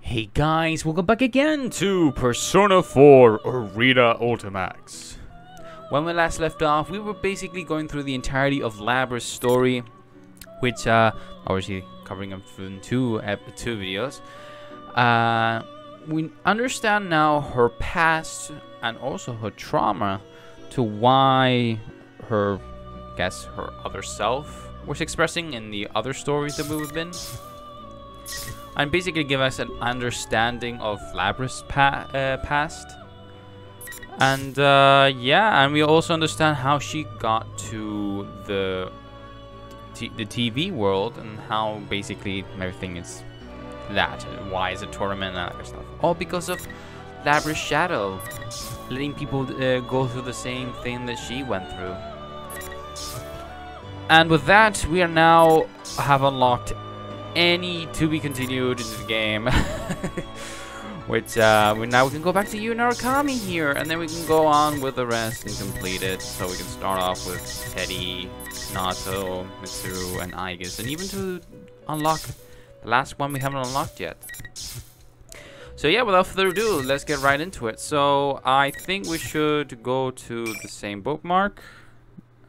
Hey guys, welcome back again to Persona 4 Arena Ultimax. When we last left off, we were basically going through the entirety of Labra's story, which obviously covering up in two videos. We understand now her past and also her trauma to why her other self was expressing in the other stories that we've been. And basically give us an understanding of Labra's past. And yeah, and we also understand how she got to the TV world and how basically everything is that. Why is a tournament and that kind of stuff. All because of Labra's shadow, letting people go through the same thing that she went through. And with that, we are now have unlocked any to be continued in the game. Which now we can go back to Narukami here, and then we can go on with the rest and complete it. So we can start off with Teddy, Nato, Mitsuru, and Aigis, and even to unlock the last one we haven't unlocked yet. So yeah, without further ado, let's get right into it. So I think we should go to the same bookmark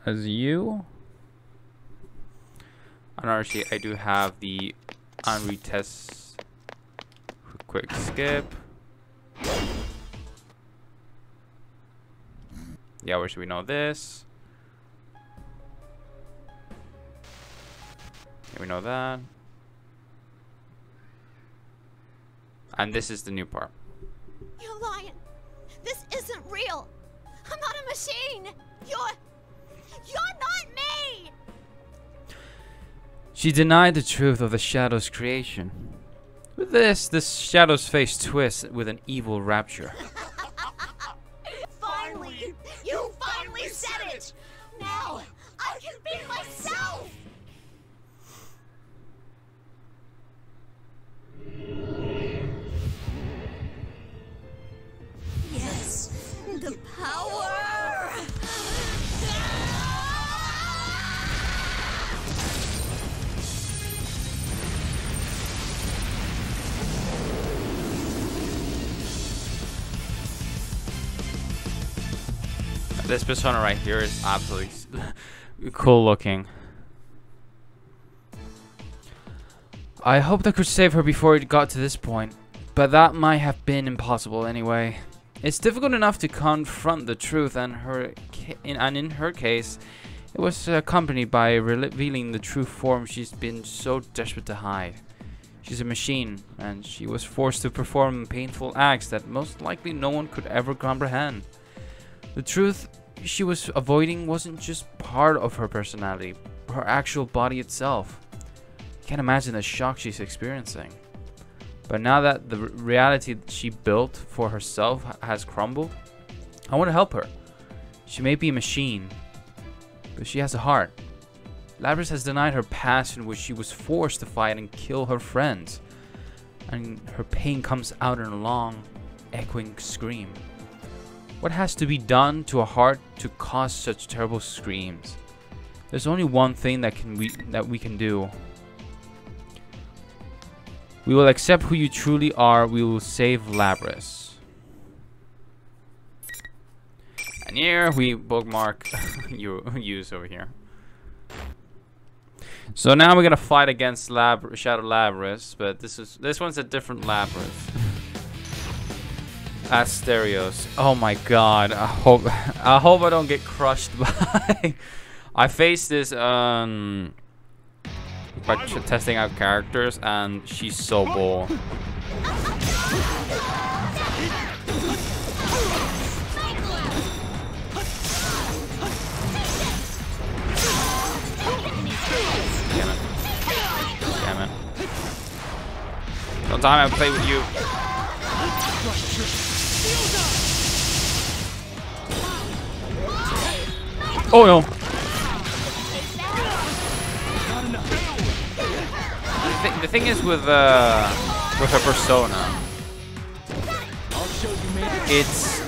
as you. And actually, I do have the unread test. Quick skip. Yeah, where should we know this? Yeah, we know that. And this is the new part. You're lying. This isn't real. I'm not a machine. You're not me. She denied the truth of the Shadow's creation. With this Shadow's face twists with an evil rapture. Finally! You finally said it! Now, I can be myself! Yes, the power! This persona right here is absolutely cool looking. I hoped I could save her before it got to this point, but that might have been impossible anyway. It's difficult enough to confront the truth, and in her case, it was accompanied by revealing the true form she's been so desperate to hide. She's a machine, and she was forced to perform painful acts that most likely no one could ever comprehend. The truth she was avoiding wasn't just part of her personality, her actual body itself. Can't imagine the shock she's experiencing. But now that the reality she built for herself has crumbled, I want to help her. She may be a machine, but she has a heart. Labras has denied her past in which she was forced to fight and kill her friends, and her pain comes out in a long, echoing scream. What has to be done to a heart to cause such terrible screams? There's only one thing that we can do. We will accept who you truly are. We will save Labras. And here we bookmark use over here. So now we're gonna fight against Shadow Labras, but this one's a different Labras. Asterios. Oh my god. I hope I don't get crushed by I faced this by testing out characters, and she's so bull. Damn it. Don't time I play with you. Oh no! The thing is with her persona, it's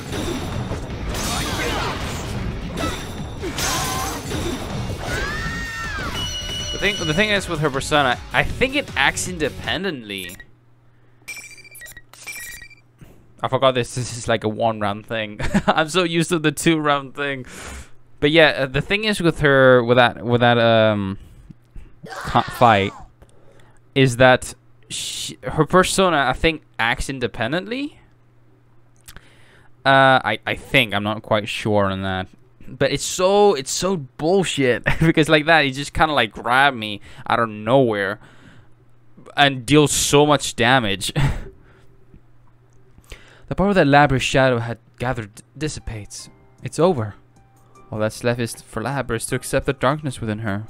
the thing is with her persona, I think it acts independently. I forgot this is like a 1-round thing. I'm so used to the 2-round thing. But yeah, the thing is with her, with that fight, is that her persona, I think, acts independently. I think, I'm not quite sure on that. But it's so bullshit because like that, he just kind of like grabbed me out of nowhere and deals so much damage. The power that Labrys' shadow had gathered dissipates. It's over. All that's left is for Labrys to accept the darkness within her.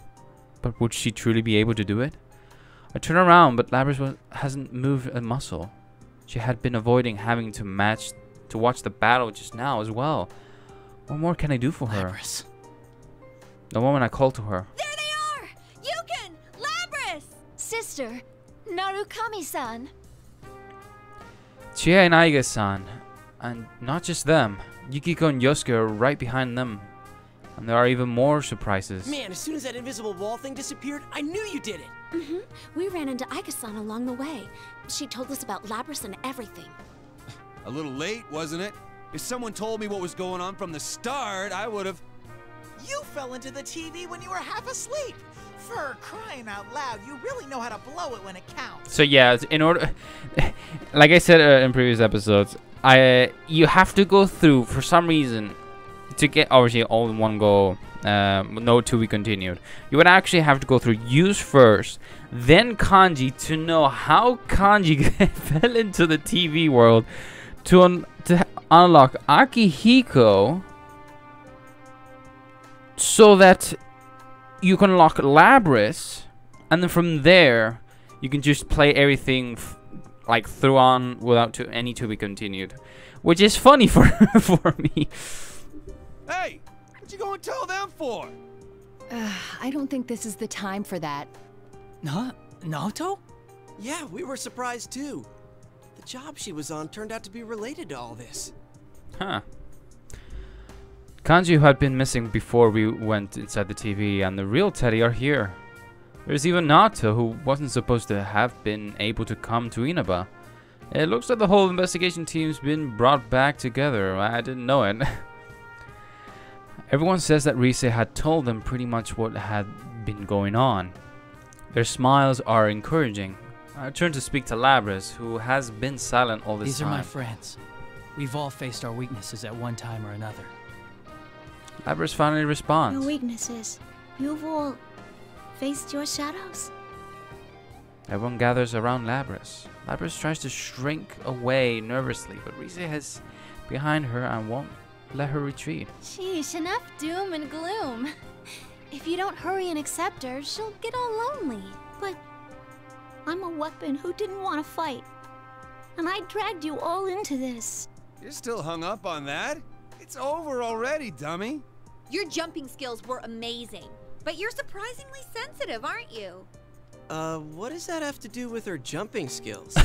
But would she truly be able to do it? I turn around, but Labrys hasn't moved a muscle. She had been avoiding having to watch the battle just now as well. What more can I do for her? Labrys. The moment I called to her. There they are! Yukin! Labrys! Sister, Narukami-san. Chie and Aiga-san. And not just them. Yukiko and Yosuke are right behind them. And there are even more surprises. Man, as soon as that invisible wall thing disappeared, I knew you did it! We ran into Aiga-san along the way. She told us about Labrys and everything. A little late, wasn't it? If someone told me what was going on from the start, I would have... You fell into the TV when you were half asleep. For crying out loud, you really know how to blow it when it counts. So yeah, in order, like I said in previous episodes, you have to go through for some reason to get obviously all in one go. No to be continued. You would actually have to go through use first, then kanji to know how kanji fell into the TV world to unlock Akihiko, so that you can unlock Labrys, and then from there you can just play everything like through on without any to be continued, which is funny for me. Hey, what you gonna tell them for? I don't think this is the time for that. Huh? Naoto? Yeah, we were surprised too. The job she was on turned out to be related to all this. Huh. Kanji, who had been missing before we went inside the TV, and the real Teddy are here. There's even Nato, who wasn't supposed to have been able to come to Inaba. It looks like the whole investigation team's been brought back together. I didn't know it. Everyone says that Rise had told them pretty much what had been going on. Their smiles are encouraging. I turn to speak to Labrys, who has been silent all this time. These are my friends. We've all faced our weaknesses at one time or another. Labrys finally responds. Your weaknesses. You've all faced your shadows. Everyone gathers around Labrys. Labrys tries to shrink away nervously, but Rise is behind her and won't let her retreat. Sheesh, enough doom and gloom. If you don't hurry and accept her, she'll get all lonely. But I'm a weapon who didn't want to fight. And I dragged you all into this. You're still hung up on that? It's over already, dummy. Your jumping skills were amazing, but you're surprisingly sensitive, aren't you? What does that have to do with her jumping skills?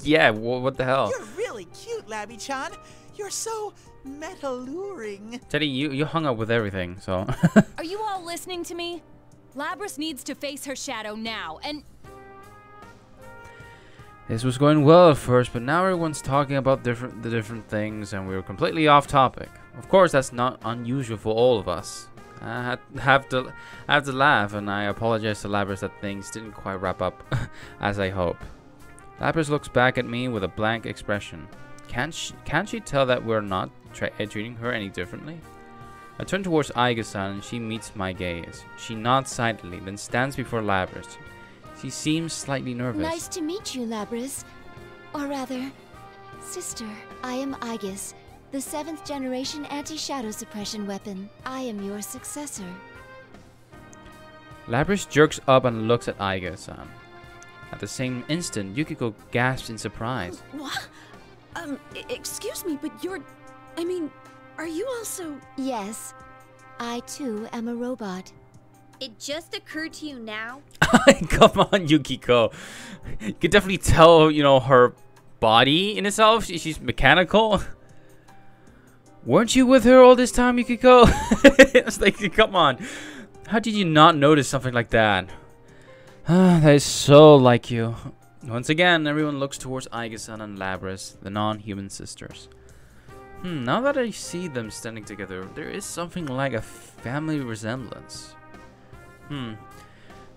Yeah, what the hell? You're really cute, Labby-chan. You're so meta-luring. Teddy, you hung up with everything, so... Are you all listening to me? Labrys needs to face her shadow now, and... This was going well at first, but now everyone's talking about the different things, and we were completely off topic. Of course, that's not unusual for all of us. I have to laugh, and I apologize to Labrys that things didn't quite wrap up as I hoped. Labrys looks back at me with a blank expression. Can't she tell that we're not treating her any differently? I turn towards Aiga-san, and she meets my gaze. She nods silently, then stands before Labrys. She seems slightly nervous. Nice to meet you, Labrys. Or rather, sister. I am Aegis, the 7th generation anti-shadow suppression weapon. I am your successor. Labrys jerks up and looks at Aiga-san. At the same instant, Yukiko gasps in surprise. What? Excuse me, but you're... I mean, are you also... Yes, I too am a robot. It just occurred to you now? Come on, Yukiko. You can definitely tell, you know, her body in itself. She's mechanical. Weren't you with her all this time, Yukiko? It's like, come on. How did you not notice something like that? That is so like you. Once again, everyone looks towards Aiga-san and Labris, the non-human sisters. Now that I see them standing together, there is something like a family resemblance.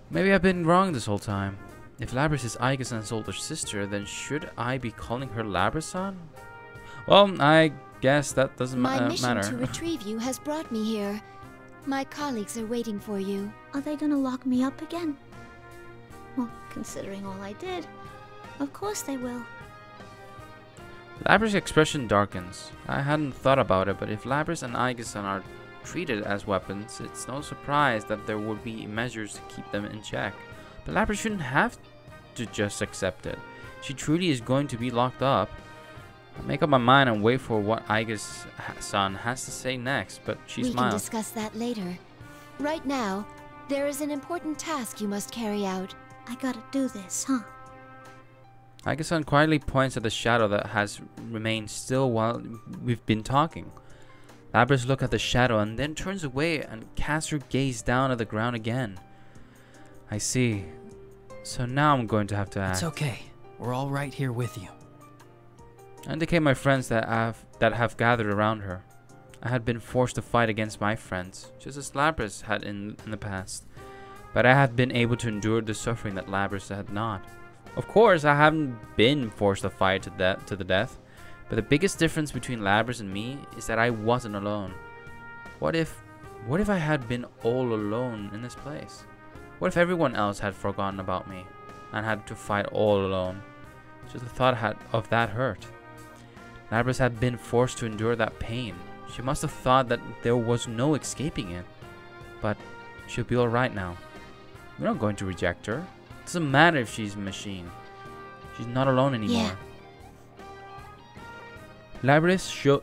Maybe I've been wrong this whole time. If Labris is Aiga-san's older sister, then should I be calling her Labris-san? Well, I guess that doesn't matter. My mission to retrieve you has brought me here. My colleagues are waiting for you. Are they gonna lock me up again? Well, considering all I did, of course they will. Labris' expression darkens. I hadn't thought about it, but if Labris and Aiga-san are treated as weapons, it's no surprise that there would be measures to keep them in check. But Labris shouldn't have to just accept it. She truly is going to be locked up. I make up my mind and wait for what Aiga-san has to say next, but she smiles. We can discuss that later. Right now, there is an important task you must carry out. I gotta do this, huh? Aiga-san quietly points at the shadow that has remained still while we've been talking. Labris looks at the shadow and then turns away and casts her gaze down at the ground again. I see. So now I'm going to have to act. It's okay. We're all right here with you. I indicate my friends that have gathered around her. I had been forced to fight against my friends, just as Labris had in the past. But I had been able to endure the suffering that Labris had not. Of course, I haven't been forced to fight to the death. But the biggest difference between Labris and me is that I wasn't alone. What if I had been all alone in this place? What if everyone else had forgotten about me and had to fight all alone? Just the thought of that hurt. Labris had been forced to endure that pain. She must have thought that there was no escaping it. But she'll be alright now. We're not going to reject her. It doesn't matter if she's a machine. She's not alone anymore. Yeah. Labris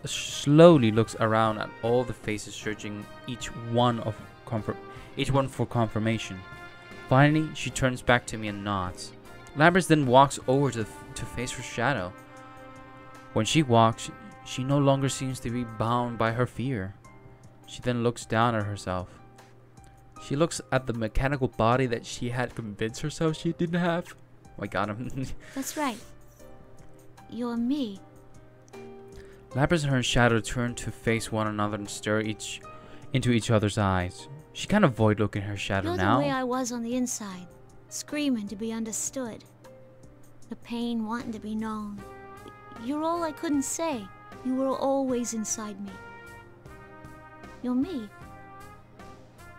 slowly looks around at all the faces, searching each one for confirmation. Finally, she turns back to me and nods. Labris then walks over to face her shadow. When she walks, she no longer seems to be bound by her fear. She then looks down at herself. She looks at the mechanical body that she had convinced herself she didn't have. Oh my god. That's right. You're me. Labris and her shadow turn to face one another and stare into each other's eyes. She can't avoid looking at her shadow You're now. the way I was on the inside, screaming to be understood. The pain wanting to be known. You're all I couldn't say. You were always inside me. You're me.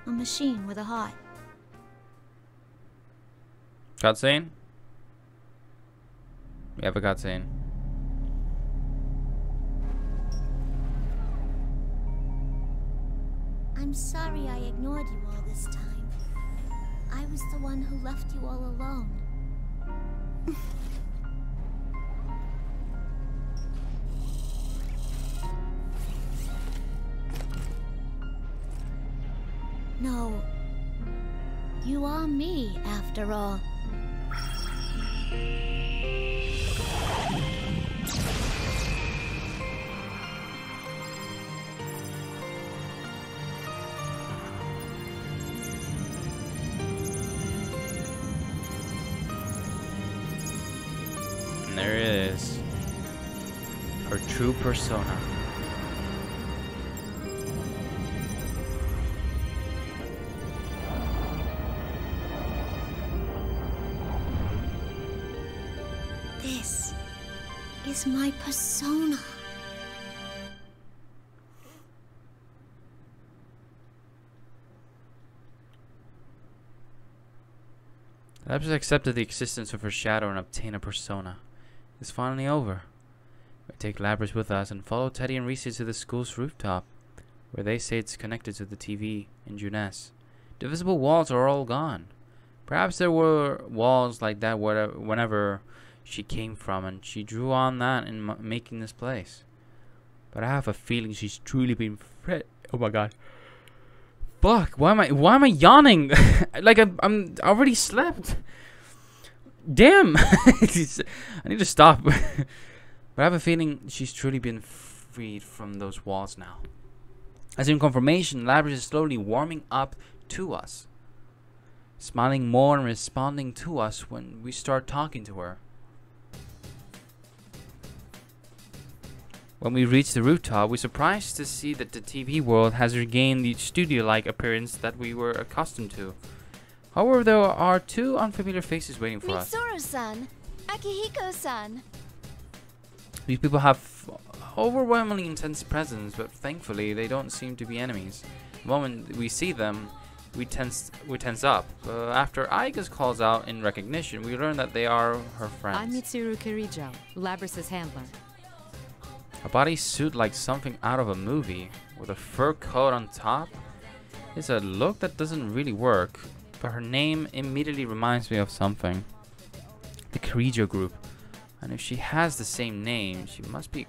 A machine with a heart. Cutscene? We have a cutscene. I'm sorry I ignored you all this time. I was the one who left you all alone. No. You are me, after all. And there it is. Her true persona. This is my persona. Labris accepted the existence of her shadow and obtained a persona. It's finally over. We take Labris with us and follow Teddy and Reese to the school's rooftop, where they say it's connected to the TV in Junes. The visible walls are all gone. Perhaps there were walls like that whenever she came from, and she drew on that in making this place. But I have a feeling she's truly been oh my god. Fuck, why am I yawning? Like I already slept. Damn. I need to stop. But I have a feeling she's truly been freed from those walls now. As in confirmation, Labris is slowly warming up to us. smiling more and responding to us when we start talking to her. When we reach the rooftop, we're surprised to see that the TV world has regained the studio-like appearance that we were accustomed to. However, there are two unfamiliar faces waiting for us. Mitsuru-san, Akihiko-san. These people have overwhelmingly intense presence, but thankfully they don't seem to be enemies. The moment we see them, we tense up. After Aiga's calls out in recognition, we learn that they are her friends. I'm Mitsuru Kirijo, Labrys's handler. Her body suit like something out of a movie, with a fur coat on top. It's a look that doesn't really work, but her name immediately reminds me of something. The Kirijo group. And if she has the same name, she must be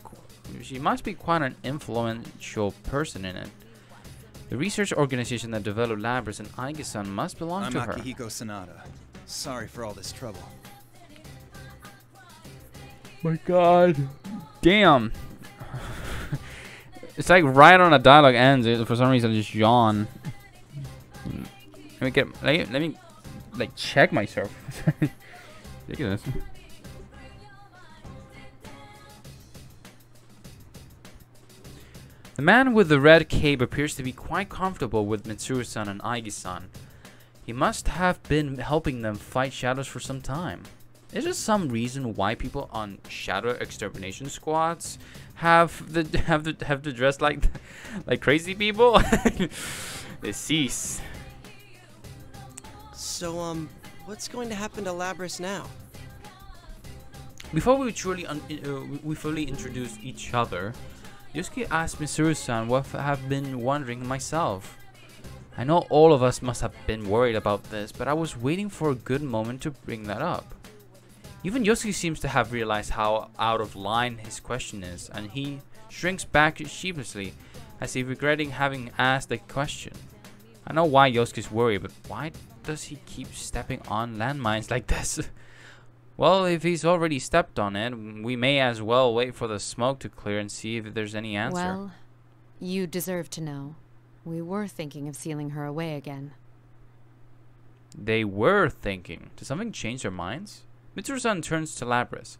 quite an influential person in it. The research organization that developed Labrys and Aiga-san must belong to her. I'm Akihiko Sanada. Sorry for all this trouble. My god. Damn. It's like right on a dialogue ends, for some reason I just yawn. Let me like check myself. Look at this. The man with the red cape appears to be quite comfortable with Mitsuru-san and Aigi-san. He must have been helping them fight shadows for some time. Is there some reason why people on shadow extermination squads have to dress like crazy people? They cease. So what's going to happen to Labrys now? Before we fully introduce each other, Yosuke asked Mitsuru-san what I've been wondering myself. I know all of us must have been worried about this, but I was waiting for a good moment to bring that up. Even Yosuke seems to have realized how out of line his question is, and he shrinks back sheepishly, as if regretting having asked the question. I know why Yosuke's worried, but why does he keep stepping on landmines like this? Well, if he's already stepped on it, we may as well wait for the smoke to clear and see if there's any answer. Well, you deserve to know. We were thinking of sealing her away again. They were thinking. Did something change their minds? Mitsuru-san turns to Labrys.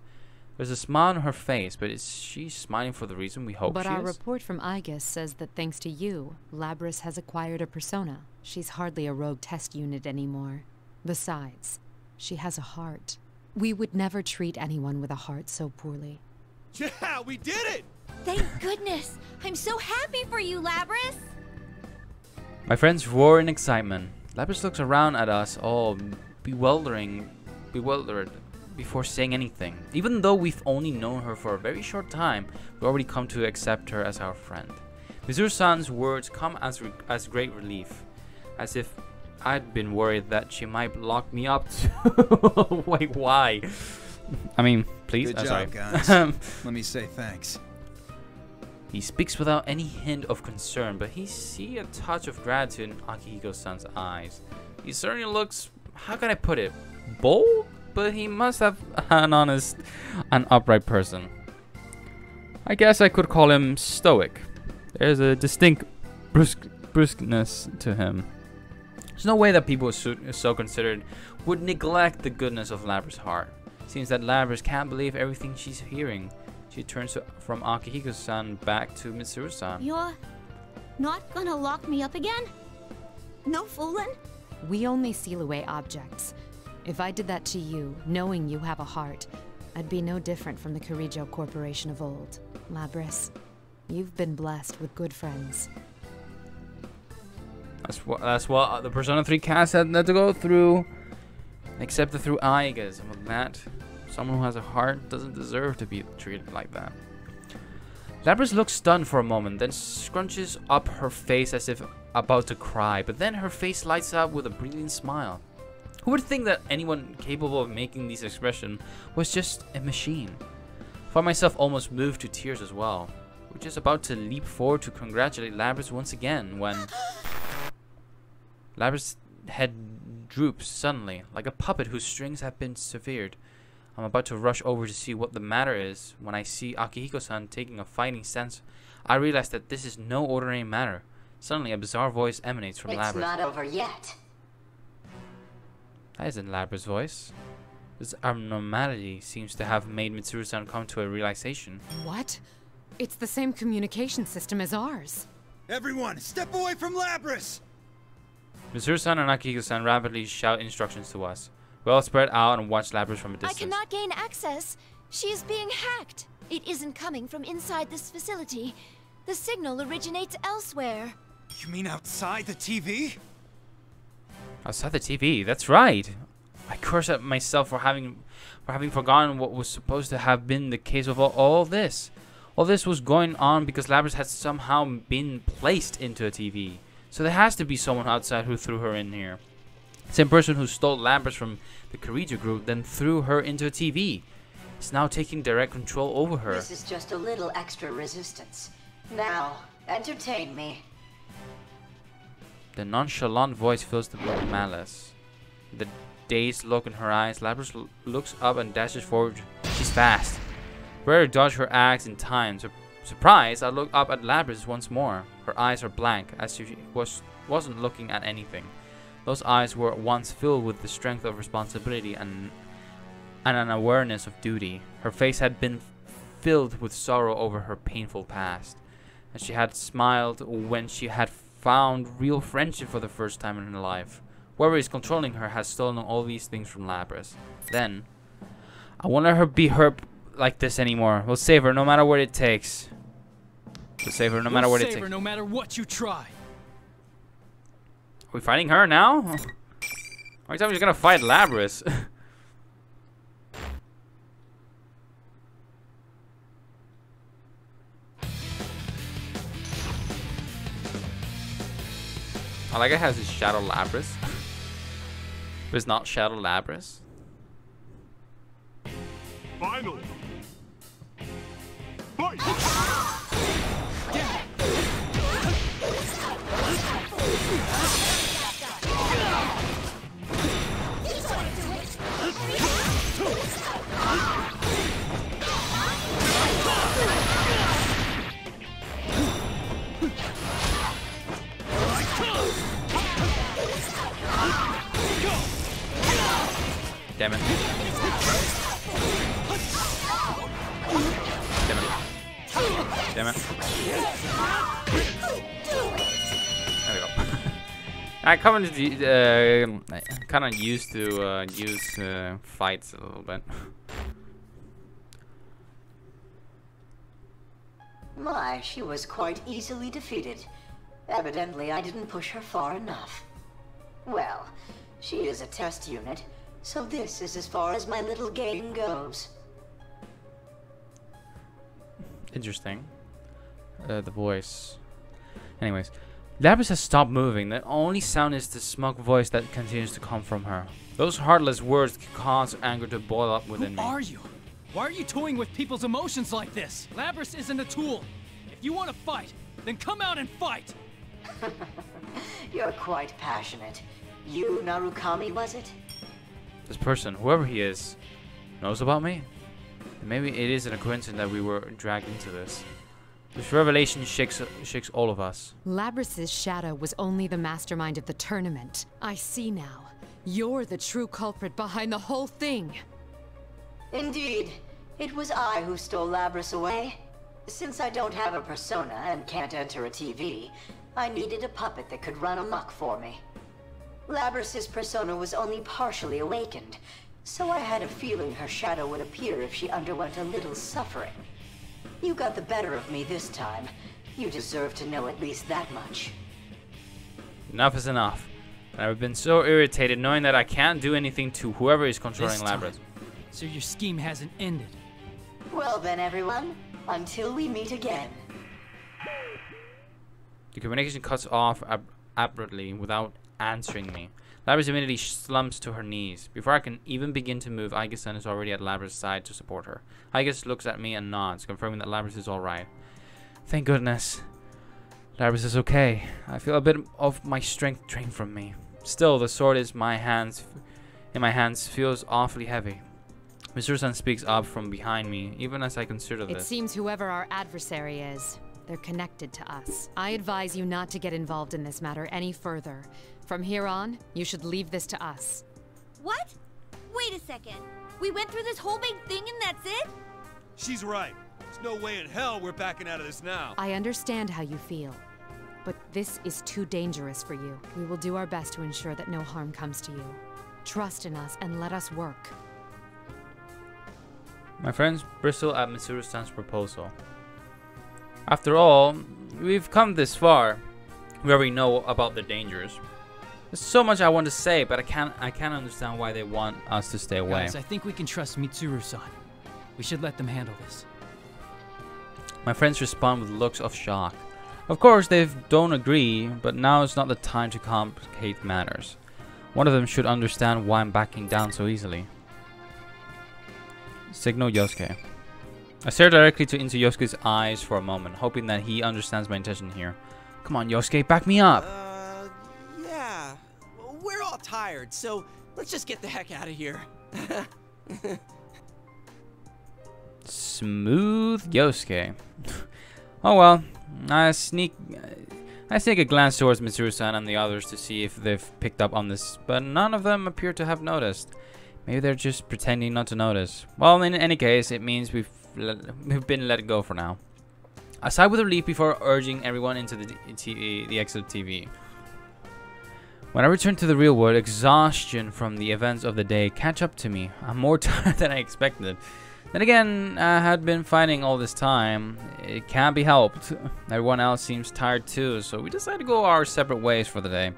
There's a smile on her face, but is she smiling for the reason we hope she is? But our report from Aigus says that thanks to you, Labrys has acquired a persona. She's hardly a rogue test unit anymore. Besides, she has a heart. We would never treat anyone with a heart so poorly. Yeah, we did it! Thank goodness! I'm so happy for you, Labrys! My friends roar in excitement. Labrys looks around at us, all bewildered before saying anything. Even though we've only known her for a very short time, we already come to accept her as our friend. Mitsuru-san's words come as great relief, as if I'd been worried that she might lock me up too. Wait, why? I mean, please. Good job, sorry. guys. Let me say thanks. He speaks without any hint of concern, but he sees a touch of gratitude in Akihiko-san's eyes. He certainly looks, how can I put it, bold? But he must have an honest and upright person. I guess I could call him stoic. There's a distinct brusqueness to him. There's no way that people so considered would neglect the goodness of Labrys' heart. Seems that Labrys can't believe everything she's hearing. She turns from Akihiko-san back to Mitsuru-san. You're not gonna lock me up again? No fooling? We only seal away objects. If I did that to you, knowing you have a heart, I'd be no different from the Kirijo Corporation of old. Labrys, you've been blessed with good friends. That's what the Persona 3 cast had to go through. Except through Aigas. And with that, someone who has a heart doesn't deserve to be treated like that. Labrys looks stunned for a moment, then scrunches up her face as if about to cry. But then her face lights up with a brilliant smile. Who would think that anyone capable of making these expressions was just a machine? I find myself almost moved to tears as well. We're just about to leap forward to congratulate Labrys once again when Labrys' head droops suddenly, like a puppet whose strings have been severed. I'm about to rush over to see what the matter is. When I see Akihiko-san taking a fighting stance, I realize that this is no ordinary matter. Suddenly, a bizarre voice emanates from Labrys. It's not over yet. That isn't Labra's voice. This abnormality seems to have made Mitsuru-san come to a realization. What? It's the same communication system as ours. Everyone, step away from Labras! Mitsuru-san and Akihiko-san rapidly shout instructions to us. We all spread out and watch Labras from a distance. I cannot gain access. She is being hacked. It isn't coming from inside this facility. The signal originates elsewhere. You mean outside the TV? Outside the TV, that's right. I curse at myself for having forgotten what was supposed to have been the case of all this. All this was going on because Labras had somehow been placed into a TV. So there has to be someone outside who threw her in here. Same person who stole Labras from the Kirijo group, then threw her into a TV. Is now taking direct control over her. This is just a little extra resistance. Now, entertain me. The nonchalant voice fills them with malice. The dazed look in her eyes, Labras looks up and dashes forward. She's fast. Rare dodged her axe in time. Surprised, I look up at Labras once more. Her eyes are blank, as if she wasn't looking at anything. Those eyes were once filled with the strength of responsibility and an awareness of duty. Her face had been filled with sorrow over her painful past, and she had smiled when she had found real friendship for the first time in her life. Whoever is controlling her has stolen all these things from Labras. Then, I won't let her be hurt like this anymore. We'll save her no matter what it takes. We'll save her no matter what it takes. No matter what you try. Are we fighting her now? How many times are you gonna fight Labras? I like it has this Shadow Labras. But it's not Shadow Labras. Final. Fight! Damn it. Damn it. Damn it. There we go. I kind of used to use fights a little bit. My, she was quite easily defeated. Evidently, I didn't push her far enough. Well, she is a test unit, so this is as far as my little game goes. Interesting. The voice. Anyways, Labras has stopped moving. The only sound is the smug voice that continues to come from her. Those heartless words cause anger to boil up within me. Who are you? Why are you toying with people's emotions like this? Labras isn't a tool. If you want to fight, then come out and fight. You're quite passionate. You, Narukami, was it? This person, whoever he is, knows about me? Maybe it isn't a coincidence that we were dragged into this. This revelation shakes all of us. Labras's shadow was only the mastermind of the tournament. I see now. You're the true culprit behind the whole thing. Indeed. It was I who stole Labras away. Since I don't have a persona and can't enter a TV, I needed a puppet that could run amok for me. Labras's persona was only partially awakened, so I had a feeling her shadow would appear if she underwent a little suffering. You got the better of me this time. You deserve to know at least that much. Enough is enough. And I've been so irritated knowing that I can't do anything to whoever is controlling Labras. So your scheme hasn't ended. Well then, everyone, until we meet again. The communication cuts off abruptly without answering me. Labras immediately slumps to her knees. Before I can even begin to move, Aiga-san is already at Labras' side to support her. Aiga looks at me and nods, confirming that Labras is alright. Thank goodness. Labras is okay. I feel a bit of my strength drained from me. Still, the sword in my hands feels awfully heavy. Mitsuru-san speaks up from behind me, even as I consider this. It seems whoever our adversary is, they're connected to us. I advise you not to get involved in this matter any further. From here on, you should leave this to us. What? Wait a second. We went through this whole big thing and that's it? She's right. There's no way in hell we're backing out of this now. I understand how you feel, but this is too dangerous for you. We will do our best to ensure that no harm comes to you. Trust in us and let us work. My friends bristle at Mitsuru-san's proposal. After all, we've come this far. We already know about the dangers. There's so much I want to say, but I can't understand why they want us to stay away. Guys, I think we can trust Mitsuru-san. We should let them handle this. My friends respond with looks of shock. Of course, they don't agree, but now is not the time to complicate matters. One of them should understand why I'm backing down so easily. Signal Yosuke. I stare directly into Yosuke's eyes for a moment, hoping that he understands my intention here. Come on, Yosuke, back me up! Yeah. We're all tired, so let's just get the heck out of here. Smooth Yosuke. Oh well, I sneak a glance towards Mitsuru-san and the others to see if they've picked up on this, but none of them appear to have noticed. Maybe they're just pretending not to notice. Well, in any case, it means we've been let go for now. I sigh with relief before urging everyone into the exit of TV. When I return to the real world, exhaustion from the events of the day catch up to me. I'm more tired than I expected. Then again, I had been fighting all this time. It can't be helped. Everyone else seems tired too, so we decided to go our separate ways for the day.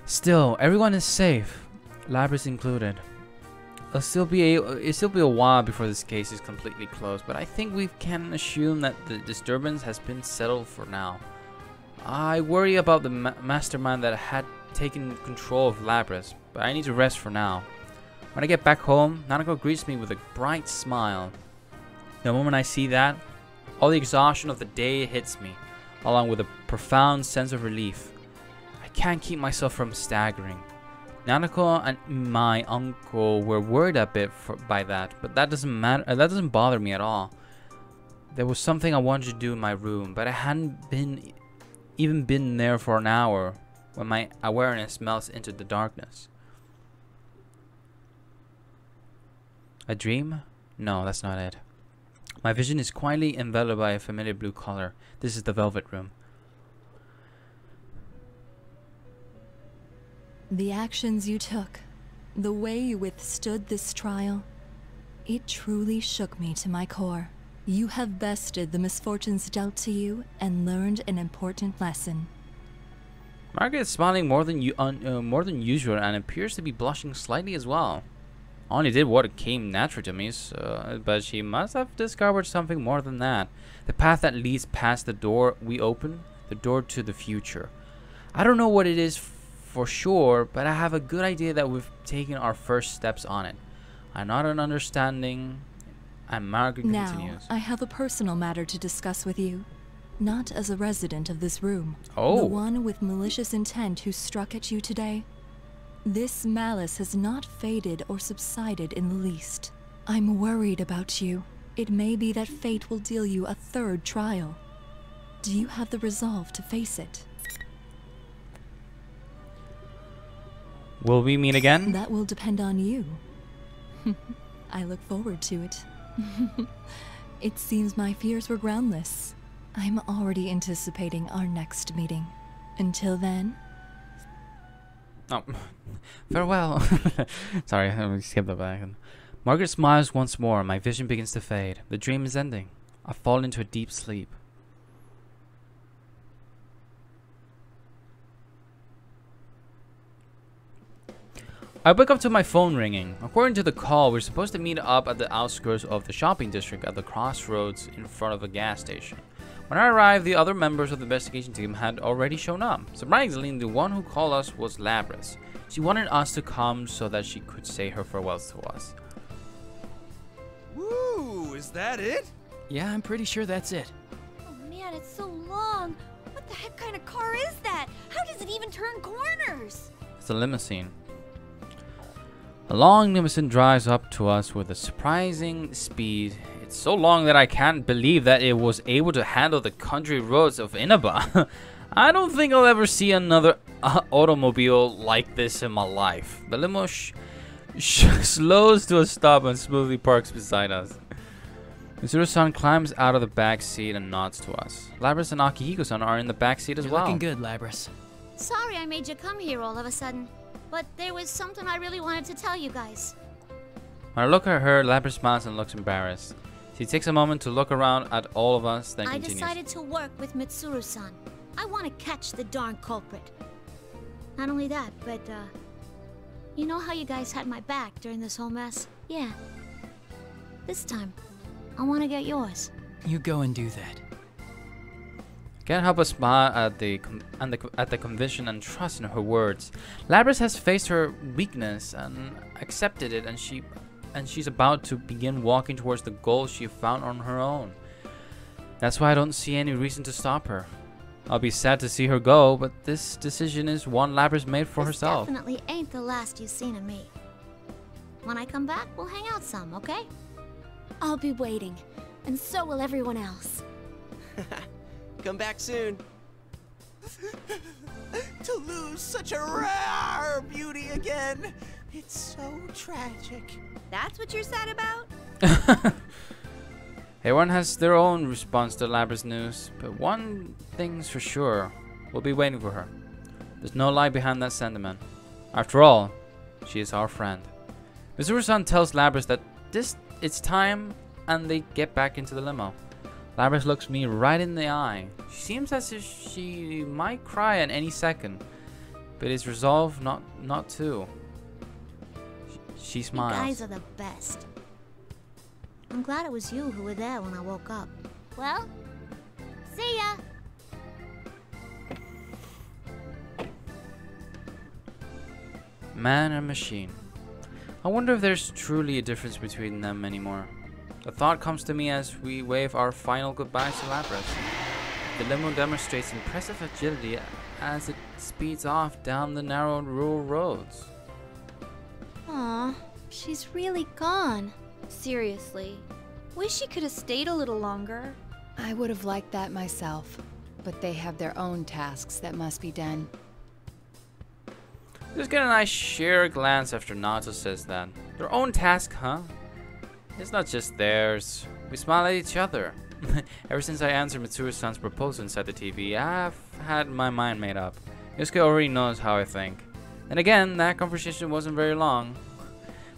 Still, everyone is safe, Labrys included. It'll still be a while before this case is completely closed, but I think we can assume that the disturbance has been settled for now. I worry about the mastermind that had taken control of Labrys, but I need to rest for now. When I get back home, Nanako greets me with a bright smile. The moment I see that, all the exhaustion of the day hits me, along with a profound sense of relief. I can't keep myself from staggering. Nanako and my uncle were worried a bit by that, but that doesn't matter. That doesn't bother me at all. There was something I wanted to do in my room, but I hadn't even been there for an hour when my awareness melts into the darkness. A dream? No, that's not it. My vision is quietly enveloped by a familiar blue color. This is the Velvet Room. The actions you took, the way you withstood this trial, it truly shook me to my core. You have bested the misfortunes dealt to you and learned an important lesson. Margaret is smiling more than usual and appears to be blushing slightly as well. I only did what came natural to me, but she must have discovered something more than that. The path that leads past the door we open, the door to the future. I don't know what it is for sure, but I have a good idea that we've taken our first steps on it. I'm not an understanding, and Margaret continues. Now, I have a personal matter to discuss with you. Not as a resident of this room. Oh. The one with malicious intent who struck at you today. This malice has not faded or subsided in the least. I'm worried about you. It may be that fate will deal you a third trial. Do you have the resolve to face it? Will we meet again? That will depend on you. I look forward to it. It seems my fears were groundless. I'm already anticipating our next meeting. Until then... Oh, farewell. Sorry, I skipped that back. Margaret smiles once more. My vision begins to fade. The dream is ending. I fall into a deep sleep. I wake up to my phone ringing. According to the call, we're supposed to meet up at the outskirts of the shopping district at the crossroads in front of a gas station. When I arrived, the other members of the investigation team had already shown up. Surprisingly, the one who called us was Labrys. She wanted us to come so that she could say her farewells to us. Woo! Is that it? Yeah, I'm pretty sure that's it. Oh man, it's so long. What the heck kind of car is that? How does it even turn corners? It's a limousine. A long limousine drives up to us with a surprising speed. It's so long that I can't believe that it was able to handle the country roads of Inaba. I don't think I'll ever see another automobile like this in my life. The slows to a stop and smoothly parks beside us. Mitsuru-san climbs out of the back seat and nods to us. Labras and Akihiko-san are in the back seat as well. Looking good, Labras. Sorry I made you come here all of a sudden, but there was something I really wanted to tell you guys. When I look at her, Labras smiles and looks embarrassed. She takes a moment to look around at all of us, then continues. I decided to work with Mitsuru-san. I want to catch the darn culprit. Not only that, but, you know how you guys had my back during this whole mess? Yeah. This time, I want to get yours. You go and do that. Can't help but smile at the conviction and trust in her words. Labras has faced her weakness and accepted it, and she's about to begin walking towards the goal she found on her own. That's why I don't see any reason to stop her. I'll be sad to see her go, but this decision is one Labras made for herself. Definitely ain't the last you've seen of me. When I come back, we'll hang out some, okay? I'll be waiting, and so will everyone else. Come back soon. To lose such a rare beauty again. It's so tragic. That's what you're sad about? Everyone has their own response to Labras' news, but one thing's for sure, we'll be waiting for her. There's no lie behind that sentiment. After all, she is our friend. Mitsuru-san tells Labras that it's time, and they get back into the limo. Labras looks me right in the eye. She seems as if she might cry at any second, but is resolved not to. She smiles. You guys are the best. I'm glad it was you who were there when I woke up. Well, see ya! Man and machine. I wonder if there's truly a difference between them anymore. The thought comes to me as we wave our final goodbyes to Labras. The limo demonstrates impressive agility as it speeds off down the narrow rural roads. Aw, she's really gone. Seriously. Wish she could have stayed a little longer. I would have liked that myself, but they have their own tasks that must be done. Just get a nice sheer glance after Nato says that. Their own task, huh? It's not just theirs. We smile at each other. Ever since I answered Mitsuru-san's proposal inside the TV, I've had my mind made up. Yosuke already knows how I think. And again, that conversation wasn't very long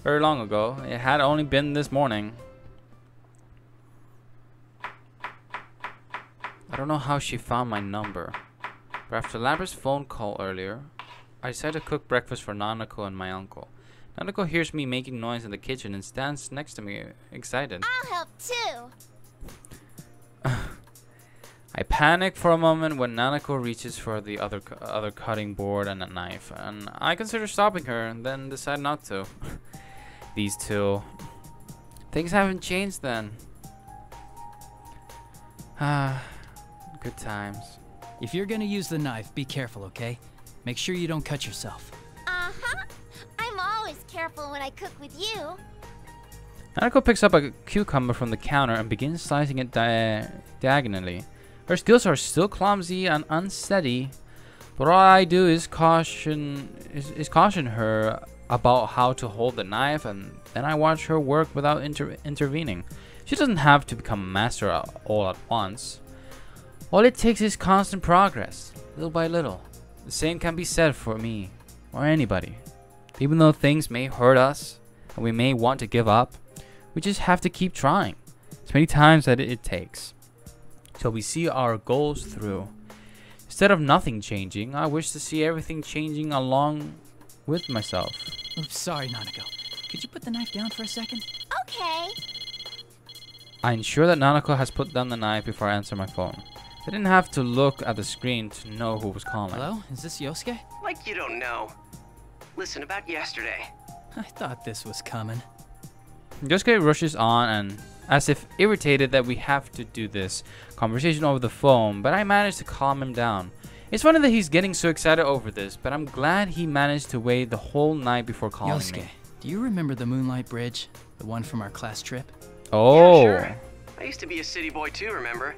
ago. It had only been this morning. I don't know how she found my number, but after Labras' phone call earlier, I decided to cook breakfast for Nanako and my uncle. Nanako hears me making noise in the kitchen and stands next to me, excited. I'll help too. I panic for a moment when Nanako reaches for the other cutting board and a knife, and I consider stopping her and then decide not to. These two. Things haven't changed then. Good times. If you're gonna use the knife, be careful, okay? Make sure you don't cut yourself. Uh-huh. I'm always careful when I cook with you. Nanako picks up a cucumber from the counter and begins slicing it diagonally. Her skills are still clumsy and unsteady, but all I do is caution her about how to hold the knife, and then I watch her work without intervening. She doesn't have to become a master all at once. All it takes is constant progress, little by little. The same can be said for me, or anybody. Even though things may hurt us, and we may want to give up, we just have to keep trying, as many times as it takes, till we see our goals through. Instead of nothing changing, I wish to see everything changing along with myself. Oops, sorry, Nanako. Could you put the knife down for a second? Okay. I ensure that Nanako has put down the knife before I answer my phone. I didn't have to look at the screen to know who was calling. Hello? Is this Yosuke? Like you don't know. Listen, about yesterday. I thought this was coming. Yosuke rushes on and as if irritated that we have to do this conversation over the phone, but I managed to calm him down. It's funny that he's getting so excited over this, but I'm glad he managed to wait the whole night before calling Yosuke, me. Do you remember the Moonlight Bridge? The one from our class trip? Oh. Yeah, sure. I used to be a city boy too, remember?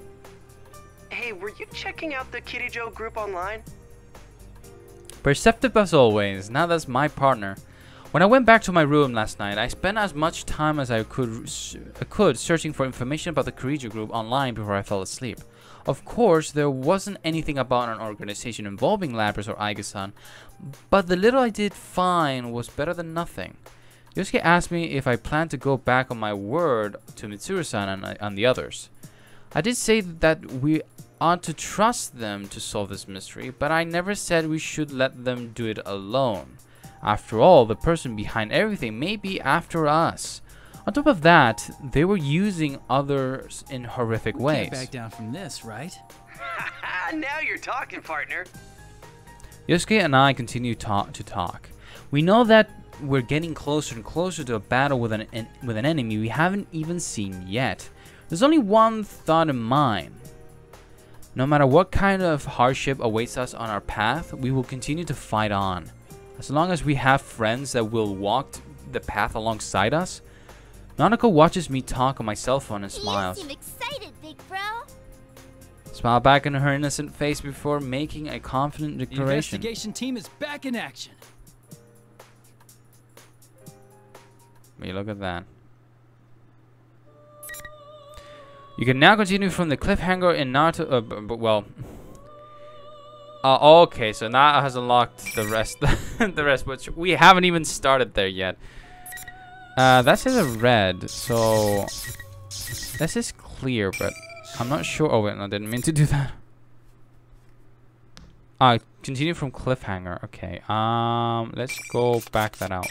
Hey, were you checking out the Kitty Joe group online? Perceptive as always, now that's my partner. When I went back to my room last night, I spent as much time as I could searching for information about the Kirijo group online before I fell asleep. Of course, there wasn't anything about an organization involving Lapras or Aiga-san, but the little I did find was better than nothing. Yosuke asked me if I planned to go back on my word to Mitsuru-san and the others. I did say that we ought to trust them to solve this mystery, but I never said we should let them do it alone. After all, the person behind everything may be after us. On top of that, they were using others in horrific ways. Can't back down from this, right? Now you're talking, partner. Yosuke and I continue to talk. We know that we're getting closer and closer to a battle with an enemy we haven't even seen yet. There's only one thought in mind. No matter what kind of hardship awaits us on our path, we will continue to fight on. As long as we have friends that will walk the path alongside us. Nanako watches me talk on my cell phone and smiles. You seem excited, big bro. Smile back in her innocent face before making a confident declaration. The investigation team is back in action. Will you look at that? You can now continue from the cliffhanger in Naruto. Well. Okay, so now it has unlocked the rest, the rest, which we haven't even started there yet. That says a red, so this is clear, but I'm not sure. Oh wait, no, I didn't mean to do that. Continue from cliffhanger. Okay, let's go back that out.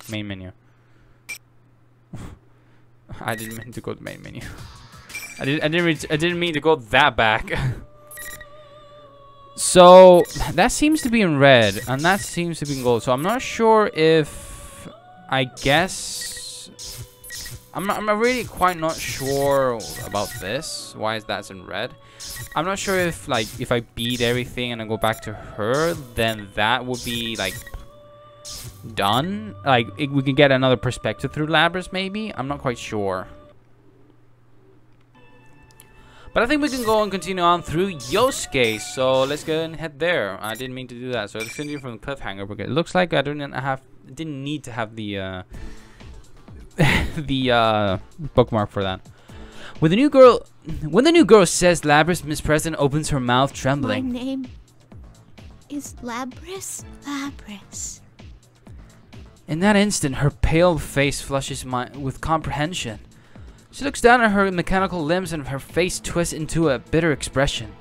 Main menu. I didn't mean to go to main menu. I didn't mean to go that back. So that seems to be in red, and that seems to be in gold. So I'm not sure if, I guess, I'm really quite not sure about this. Why is that in red? I'm not sure if if I beat everything and I go back to her, then that would be done. We can get another perspective through Lapras, maybe. I'm not quite sure. But I think we can go and continue on through Yosuke, so let's go and head there. I didn't mean to do that, so let's continue from the cliffhanger because it looks like I didn't need to have the bookmark for that. When the new girl says Lapras, Miss President opens her mouth trembling. My name is Lapras. Lapras. In that instant, her pale face flushes with comprehension. She looks down at her mechanical limbs and her face twists into a bitter expression.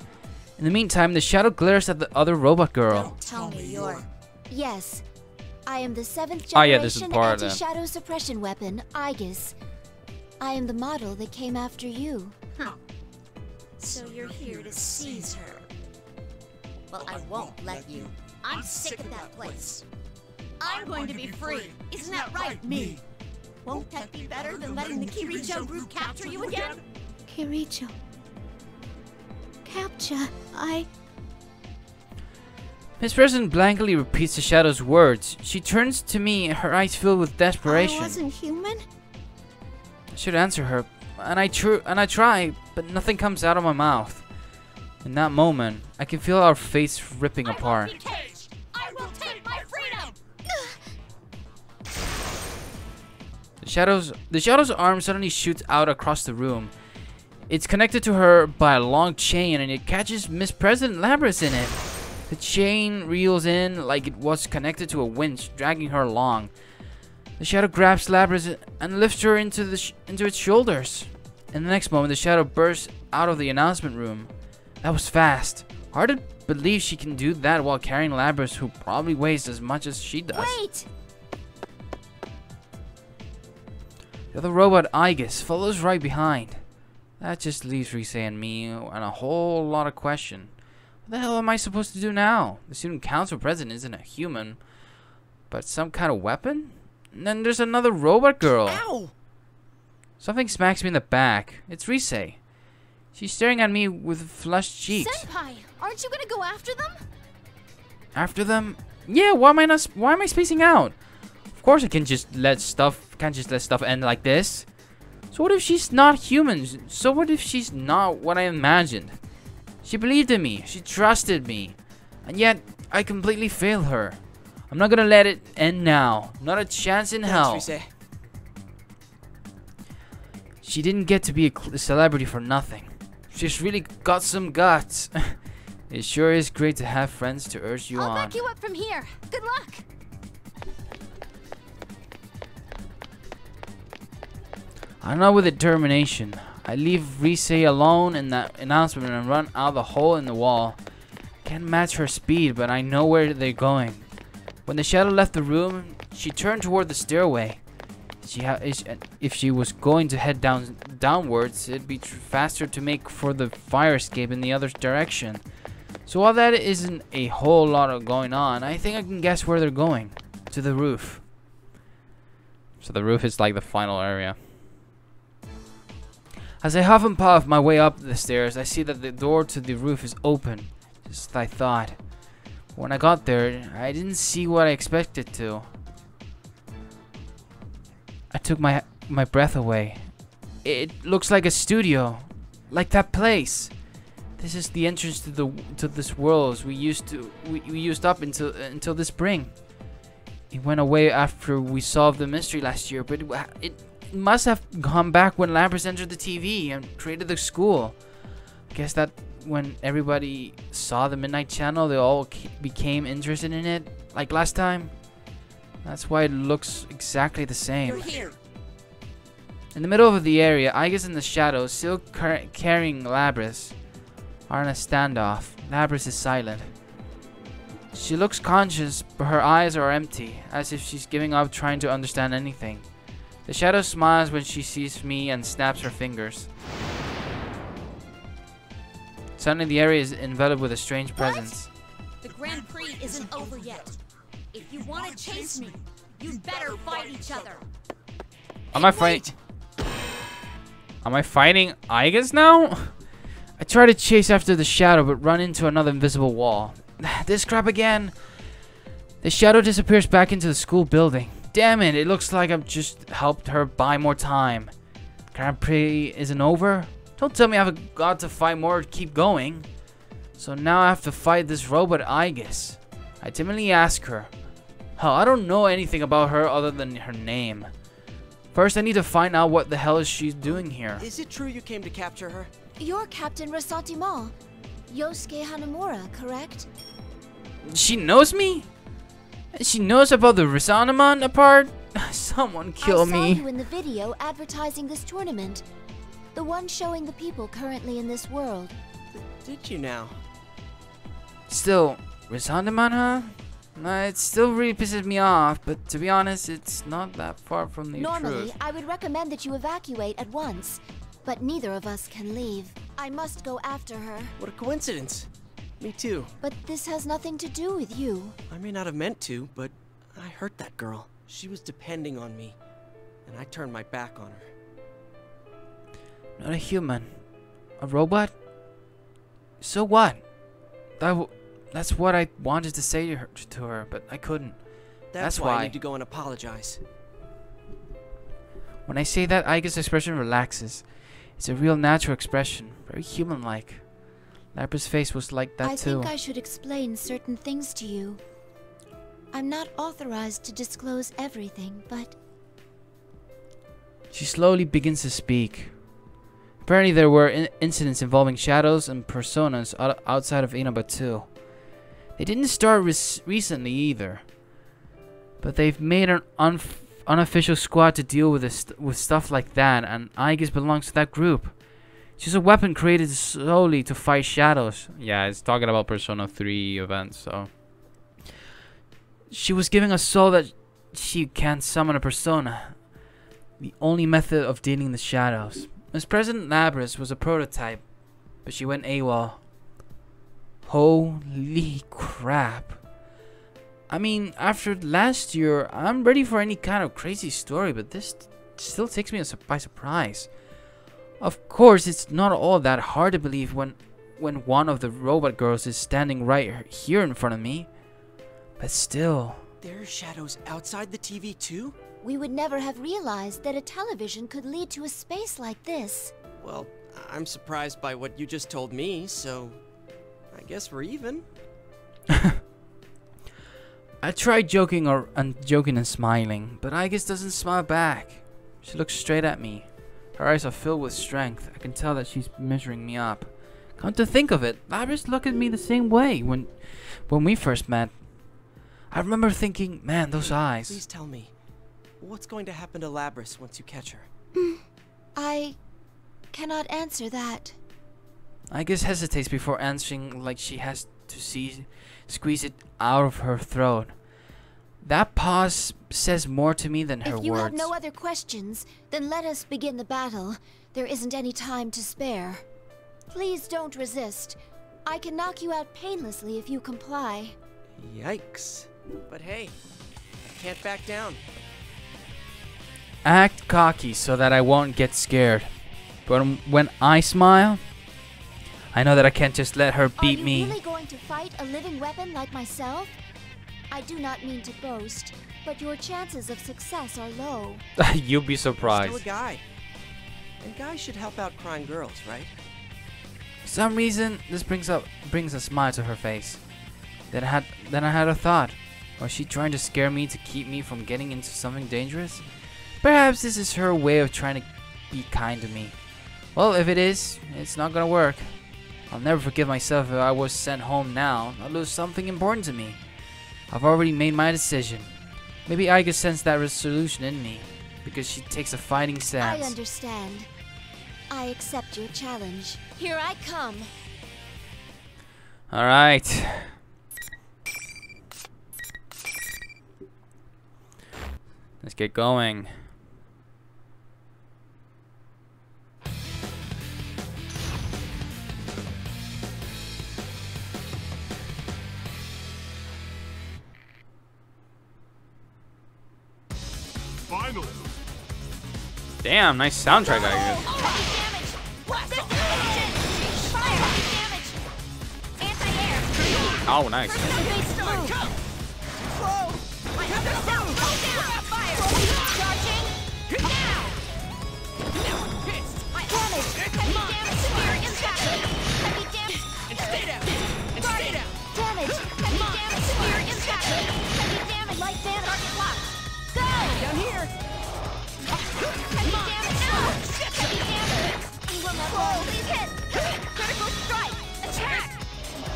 In the meantime, the shadow glares at the other robot girl. Don't tell me you're... Yes. I am the 7th generation anti-shadow suppression weapon, Aegis. I am the model that came after you. Huh. So you're here to seize her. Well, I won't let you. I'm sick of that place. I'm going to be free. Isn't that right, me? Won't that be better than letting the Kirijo group capture you again? Kirijo. Capture? Miss President blankly repeats the shadow's words. She turns to me, her eyes filled with desperation. I wasn't human? I should answer her, and I try, but nothing comes out of my mouth. In that moment, I can feel our face ripping apart. I will take my freedom! The shadow's arm suddenly shoots out across the room. It's connected to her by a long chain, and it catches Miss President Lapras in it. The chain reels in like it was connected to a winch, dragging her along. The shadow grabs Lapras and lifts her into its shoulders. In the next moment, the shadow bursts out of the announcement room. That was fast. Hard to believe she can do that while carrying Lapras, who probably weighs as much as she does. Wait! The other robot, Aegis, follows right behind. That just leaves Rise and me and a whole lot of question. What the hell am I supposed to do now? The student council president isn't a human, but some kind of weapon? And then there's another robot girl. Ow! Something smacks me in the back. It's Rise. She's staring at me with flushed cheeks. Senpai, aren't you gonna go after them? After them? Yeah, why am I spacing out? Of course I can't just let stuff end like this. So what if she's not human? So what if she's not what I imagined? She believed in me, she trusted me, and yet I completely failed her. I'm not gonna let it end now. Not a chance in hell. Thanks, Rise. She didn't get to be a celebrity for nothing. She's really got some guts. It sure is great to have friends to urge you on. I'll back you up from here. Good luck. I know with determination. I leave Rise alone in that announcement and run out the hole in the wall. Can't match her speed, but I know where they're going. When the shadow left the room, she turned toward the stairway. If she was going to head downwards, it'd be faster to make for the fire escape in the other direction. So while that isn't a whole lot of going on, I think I can guess where they're going. To the roof. So the roof is like the final area. As I huff and puff my way up the stairs, I see that the door to the roof is open. Just as I thought. When I got there, I didn't see what I expected to. I took my breath away. It looks like a studio, like that place. This is the entrance to this world we used up until this spring. It went away after we solved the mystery last year, but it must have gone back when Lapras entered the TV and created the school. I guess that when everybody saw the Midnight Channel, they all became interested in it, like last time. That's why it looks exactly the same. You're here. In the middle of the area, Aigis and the shadows, still carrying Lapras, are in a standoff. Lapras is silent. She looks conscious, but her eyes are empty, as if she's giving up trying to understand anything. The shadow smiles when she sees me and snaps her fingers. Suddenly the area is enveloped with a strange presence. The Grand Prix isn't over yet. If you want to chase me, you better fight each other. Am I fighting Aigis now? I try to chase after the shadow, but run into another invisible wall. This crap again. The shadow disappears back into the school building. Damn it, it looks like I've just helped her buy more time. Grand Prix isn't over? Don't tell me I've got to fight more to keep going. So now I have to fight this robot Aigis. I timidly ask her. Hell, I don't know anything about her other than her name. First, I need to find out what the hell is she doing here. Is it true you came to capture her? You're Captain Resentiment, Yosuke Hanamura, correct? She knows me? She knows about the Resentiment part? Someone kill me. I saw you in the video advertising this tournament. The one showing the people currently in this world. Did you now? Still, Resentiment, huh? It still really pisses me off, but to be honest, it's not that far from the truth. Normally, I would recommend that you evacuate at once, but neither of us can leave. I must go after her. What a coincidence. Me too. But this has nothing to do with you. I may not have meant to, but I hurt that girl. She was depending on me, and I turned my back on her. Not a human. A robot? So what? That's what I wanted to say to her, but I couldn't. That's why I need to go and apologize. When I say that, Aigis' expression relaxes. It's a real natural expression, very human-like. Lapras' face was like that too. I think I should explain certain things to you. I'm not authorized to disclose everything, but... She slowly begins to speak. Apparently there were incidents involving shadows and personas outside of Inaba too. They didn't start recently either. But they've made an unofficial squad to deal with stuff like that, and Aigis belongs to that group. She's a weapon created solely to fight shadows. Yeah, it's talking about Persona 3 events, so... She was giving us so that she can't summon a persona. The only method of dealing the shadows. Miss President Lapras was a prototype, but she went AWOL. Holy crap. I mean, after last year, I'm ready for any kind of crazy story, but this still takes me by surprise. Of course, it's not all that hard to believe when one of the robot girls is standing right here in front of me. But still... There are shadows outside the TV too? We would never have realized that a television could lead to a space like this. Well, I'm surprised by what you just told me, so... I guess we're even. I tried joking and smiling, but Aigis doesn't smile back. She looks straight at me. Her eyes are filled with strength. I can tell that she's measuring me up. Come to think of it, Labris looked at me the same way when we first met. I remember thinking, man, those eyes. Please tell me, what's going to happen to Labris once you catch her? I cannot answer that. Aigis hesitates before answering, like she has to squeeze it out of her throat. That pause says more to me than her words. If you have no other questions, then let us begin the battle. There isn't any time to spare. Please don't resist. I can knock you out painlessly if you comply. Yikes. But hey, I can't back down. Act cocky so that I won't get scared. But when I smile, I know that I can't just let her beat me. Are you really going to fight a living weapon like myself? I do not mean to boast, but your chances of success are low. You'll be surprised. You're still a guy. And guys should help out crying girls, right? For some reason, this brings a smile to her face. Then I had a thought. Was she trying to scare me to keep me from getting into something dangerous? Perhaps this is her way of trying to be kind to me. Well, if it is, it's not gonna work. I'll never forgive myself if I was sent home now. I'll lose something important to me. I've already made my decision. Maybe I could sense that resolution in me, because she takes a fighting stance. I understand. I accept your challenge. Here I come. Alright. Let's get going. Finally. Damn, nice soundtrack, I guess. Oh, nice. Down here! Please hit! Critical strike! Attack!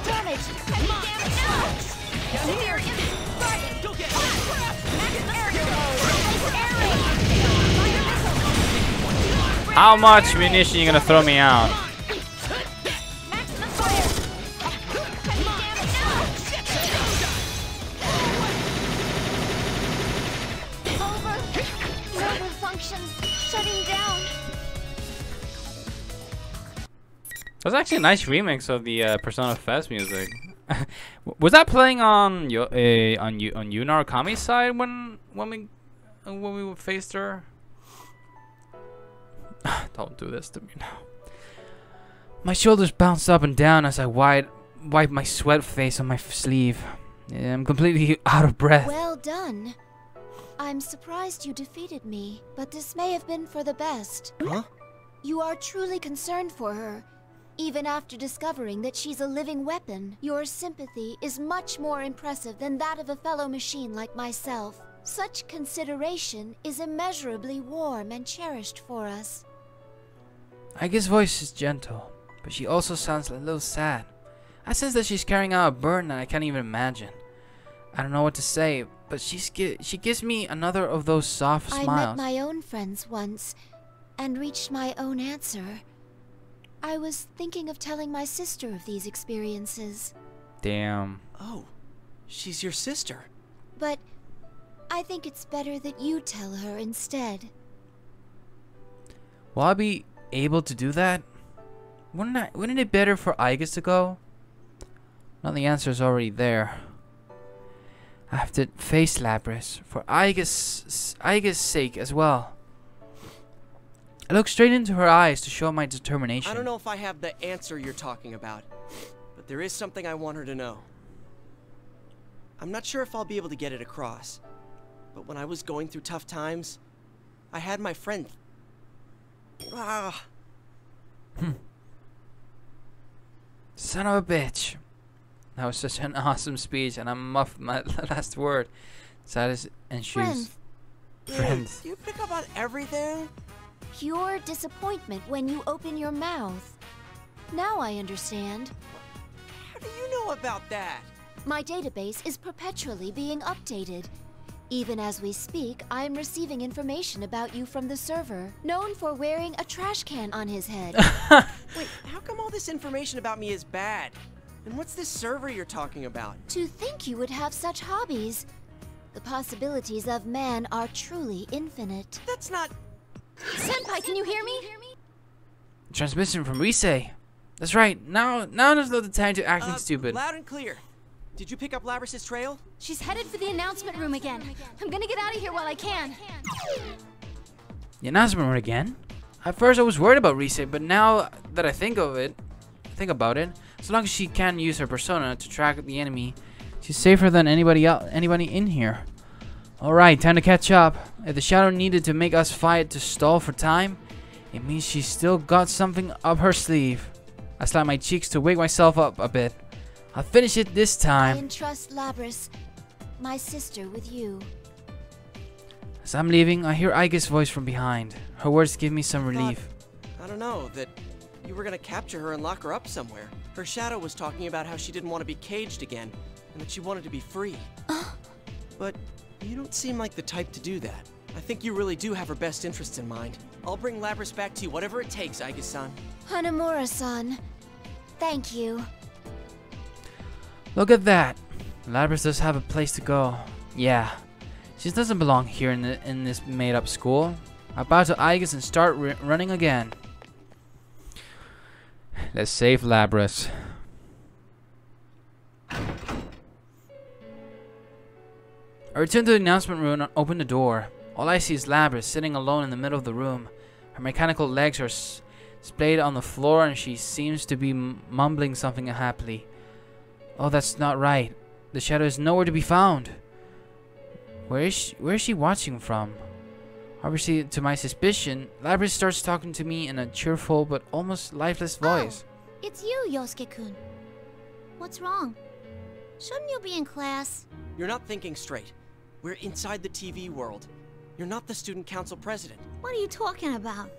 Damage! Damage! Severe impact! Go get How much munition are you gonna throw me out? That's actually a nice remix of the Persona Fest music. Was that playing on Yunar Kami's side when we faced her? Don't do this to me now. My shoulders bounced up and down as I wiped my sweat face on my sleeve. I'm completely out of breath. Well done. I'm surprised you defeated me, but this may have been for the best. Huh? You are truly concerned for her. Even after discovering that she's a living weapon, your sympathy is much more impressive than that of a fellow machine like myself. Such consideration is immeasurably warm and cherished for us. Aige's voice is gentle, but she also sounds a little sad. I sense that she's carrying out a burden that I can't even imagine. I don't know what to say, but she gives me another of those soft smiles. I met my own friends once, and reached my own answer. I was thinking of telling my sister of these experiences. Damn. Oh, she's your sister. But I think it's better that you tell her instead. Will I be able to do that? Wouldn't it be better for Aigis to go? Well, the answer is already there. I have to face Labris for Aigis' sake as well. I look straight into her eyes to show my determination. I don't know if I have the answer you're talking about, but there is something I want her to know. I'm not sure if I'll be able to get it across, but when I was going through tough times, I had my friend... Son of a bitch. That was such an awesome speech, and I muffed my last word. Saddest and shoes. Friends. Do you pick up on everything? Pure disappointment when you open your mouth. Now I understand. How do you know about that? My database is perpetually being updated. Even as we speak, I am receiving information about you from the server, known for wearing a trash can on his head. Wait, how come all this information about me is bad? And what's this server you're talking about? To think you would have such hobbies. The possibilities of man are truly infinite. That's not... Senpai, can you hear me? Transmission from Rise. That's right. Now there's not the time to acting stupid. Loud and clear. Did you pick up Labrys' trail? She's headed for the announcement room again. I'm gonna get out of here while I can. The announcement room again? At first I was worried about Rise, but now that I think about it, so long as she can use her persona to track the enemy, she's safer than anybody in here. Alright, time to catch up. If the shadow needed to make us fight to stall for time, it means she's still got something up her sleeve. I slap my cheeks to wake myself up a bit. I'll finish it this time. I entrust Labrys, my sister, with you. As I'm leaving, I hear Aige's voice from behind. Her words give me some relief. I don't know, that you were gonna capture her and lock her up somewhere. Her shadow was talking about how she didn't want to be caged again, and that she wanted to be free. But you don't seem like the type to do that. I think you really do have her best interests in mind. I'll bring Labrys back to you, whatever it takes, Aige-san. Hanamura-san, thank you. Look at that. Labrys does have a place to go. Yeah. She doesn't belong here in this made-up school. I bow to Aige and start running again. Let's save Labrys. I return to the announcement room and open the door. All I see is Labrys sitting alone in the middle of the room. Her mechanical legs are splayed on the floor and she seems to be mumbling something happily. Oh, that's not right. The shadow is nowhere to be found. Where is she watching from? Obviously, to my suspicion, Labrys starts talking to me in a cheerful but almost lifeless voice. Oh, it's you, Yosuke-kun. What's wrong? Shouldn't you be in class? You're not thinking straight. We're inside the TV world. You're not the student council president. What are you talking about?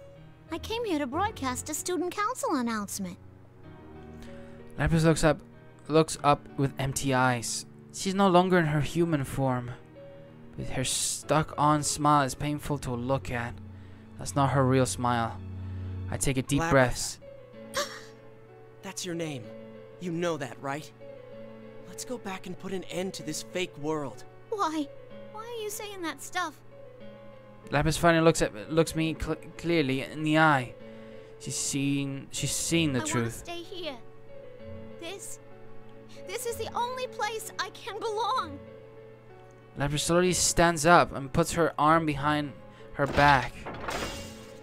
I came here to broadcast a student council announcement. Labrys looks up with empty eyes. She's no longer in her human form. But her stuck-on smile is painful to look at. That's not her real smile. I take a deep breath. That's your name. You know that, right? Let's go back and put an end to this fake world. Why? Why are you saying that stuff? Labrys finally looks me clearly in the eye. She's seen the truth. I want to stay here. This is the only place I can belong. Labrys slowly stands up and puts her arm behind her back.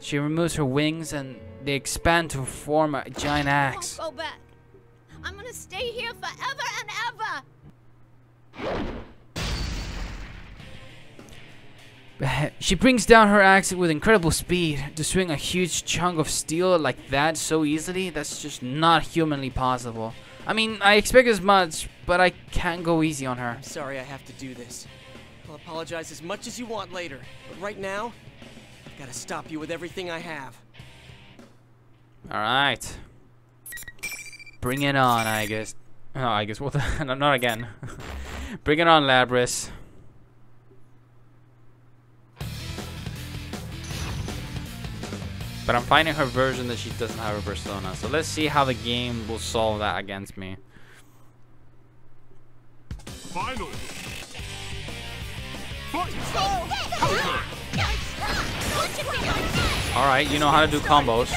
She removes her wings and they expand to form a giant axe. I won't go back. I'm gonna stay here forever and ever. She brings down her axe with incredible speed. To swing a huge chunk of steel like that so easily, that's just not humanly possible. I mean, I expect as much, but I can't go easy on her. I'm sorry I have to do this. I'll apologize as much as you want later, but right now, I've got to stop you with everything I have. Alright. Bring it on, I guess. Oh, I guess, what the... no, not again. Bring it on, Labrys. But I'm finding her version that she doesn't have a persona. So let's see how the game will solve that against me. Finally. Alright, you know how to do combos.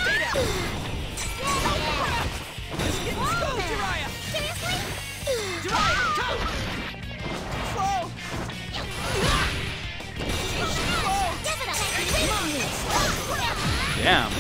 Damn.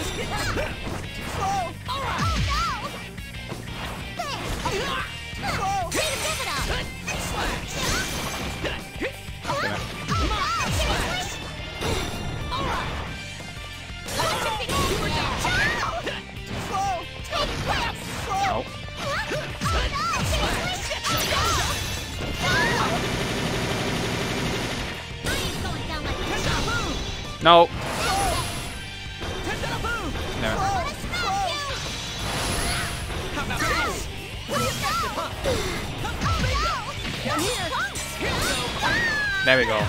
No. No. There we go.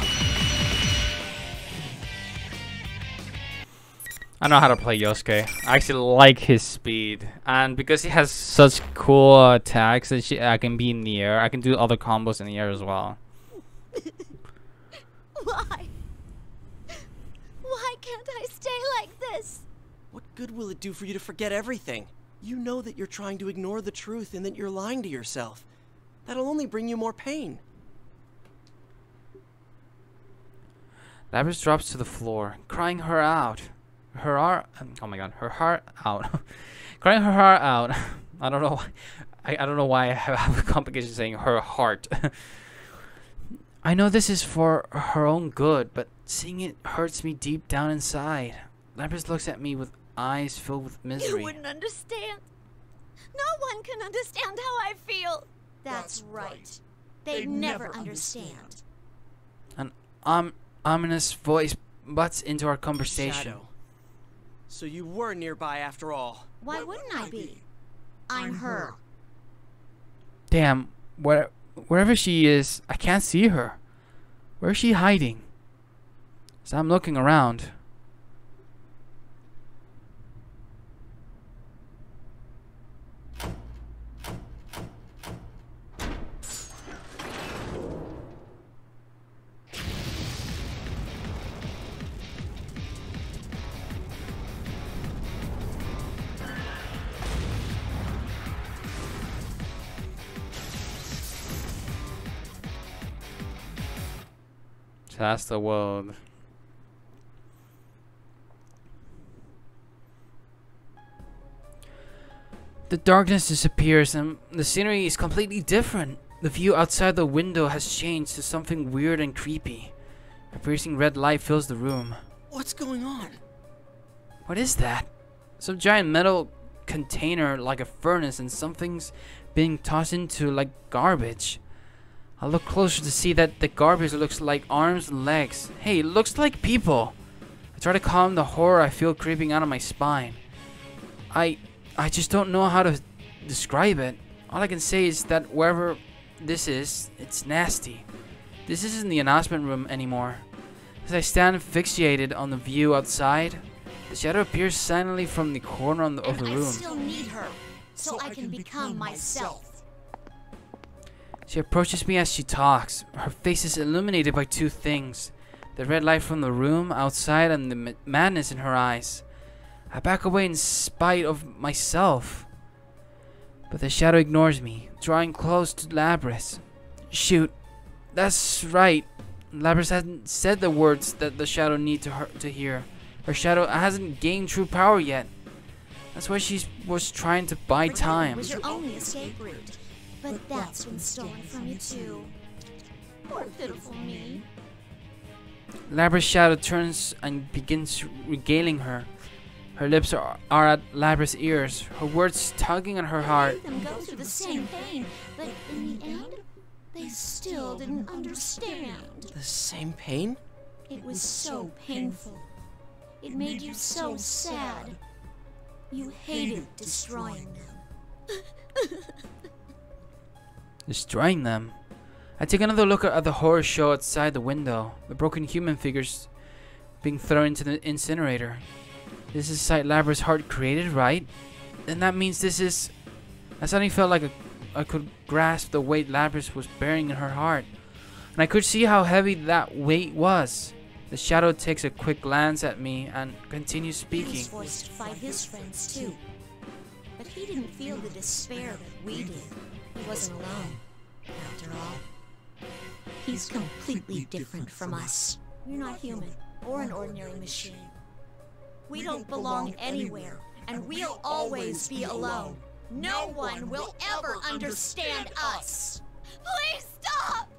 I know how to play Yosuke. I actually like his speed, and because he has such cool attacks that I can be in the air, I can do other combos in the air as well. Why? Why can't I stay like this? What good will it do for you to forget everything? You know that you're trying to ignore the truth and that you're lying to yourself. That'll only bring you more pain. Lapras drops to the floor, crying her out. Oh my god, her heart out. Crying her heart out. I don't know. I don't know why I have a complication saying her heart. I know this is for her own good, but seeing it hurts me deep down inside. Lapras looks at me with eyes filled with misery. You wouldn't understand. No one can understand how I feel. That's right. They'd never understand. An ominous voice butts into our conversation. Shadow. So you were nearby after all. Why wouldn't I be? I'm her. Damn, wherever she is, I can't see her. Where is she hiding? So I'm looking around. That's the world. The darkness disappears and the scenery is completely different. The view outside the window has changed to something weird and creepy. A piercing red light fills the room. What's going on? What is that? Some giant metal container like a furnace, and something's being tossed into like garbage. I look closer to see that the garbage looks like arms and legs. Hey, it looks like people. I try to calm the horror I feel creeping out of my spine. I just don't know how to describe it. All I can say is that wherever this is, it's nasty. This isn't the announcement room anymore. As I stand fixated on the view outside, the shadow appears silently from the corner of the room. I still need her, so I can become myself. She approaches me as she talks. Her face is illuminated by two things: the red light from the room outside and the madness in her eyes. I back away in spite of myself. But the shadow ignores me, drawing close to Lapras. Shoot, that's right. Lapras hasn't said the words that the shadow needs to hear. Her shadow hasn't gained true power yet. That's why she was trying to buy time. It was your only escape route. But that's been stolen from you too. Poor pitiful me. Lapras' shadow turns and begins regaling her. Her lips are at Lapras' ears, her words tugging at her heart. I made them go through the same pain, but in the end, they still didn't understand. The same pain? It was so painful. It made you so sad. You hated destroying them. Destroying them? I take another look at the horror show outside the window. The broken human figures being thrown into the incinerator. This is the sight Lapras' heart created, right? And that means this is... I suddenly felt like I could grasp the weight Lapras was bearing in her heart. And I could see how heavy that weight was. The shadow takes a quick glance at me and continues speaking. He was forced to fight his friends too. But he didn't feel the despair that we did. He wasn't alone, after all. He's completely different from us. You're not human, or an ordinary machine. We don't belong anywhere, and we'll always be alone. No one will ever understand us. Please stop!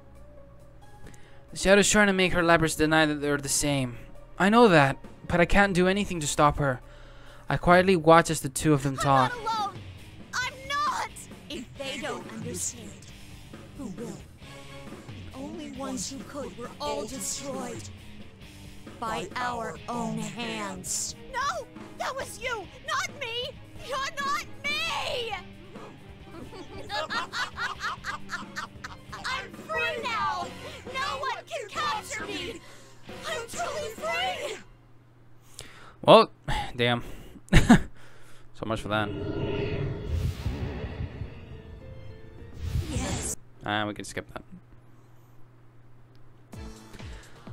The shadow's trying to make her Lapras deny that they're the same. I know that, but I can't do anything to stop her. I quietly watch as the two of them talk. I'm not alone! I'm not! If they don't understand, who will? The only ones who could were all destroyed. by our own hands. No! That was you, not me! You're not me! I'm free now! No one can capture me! I'm truly free! Well, damn. So much for that. Yes. We can skip that.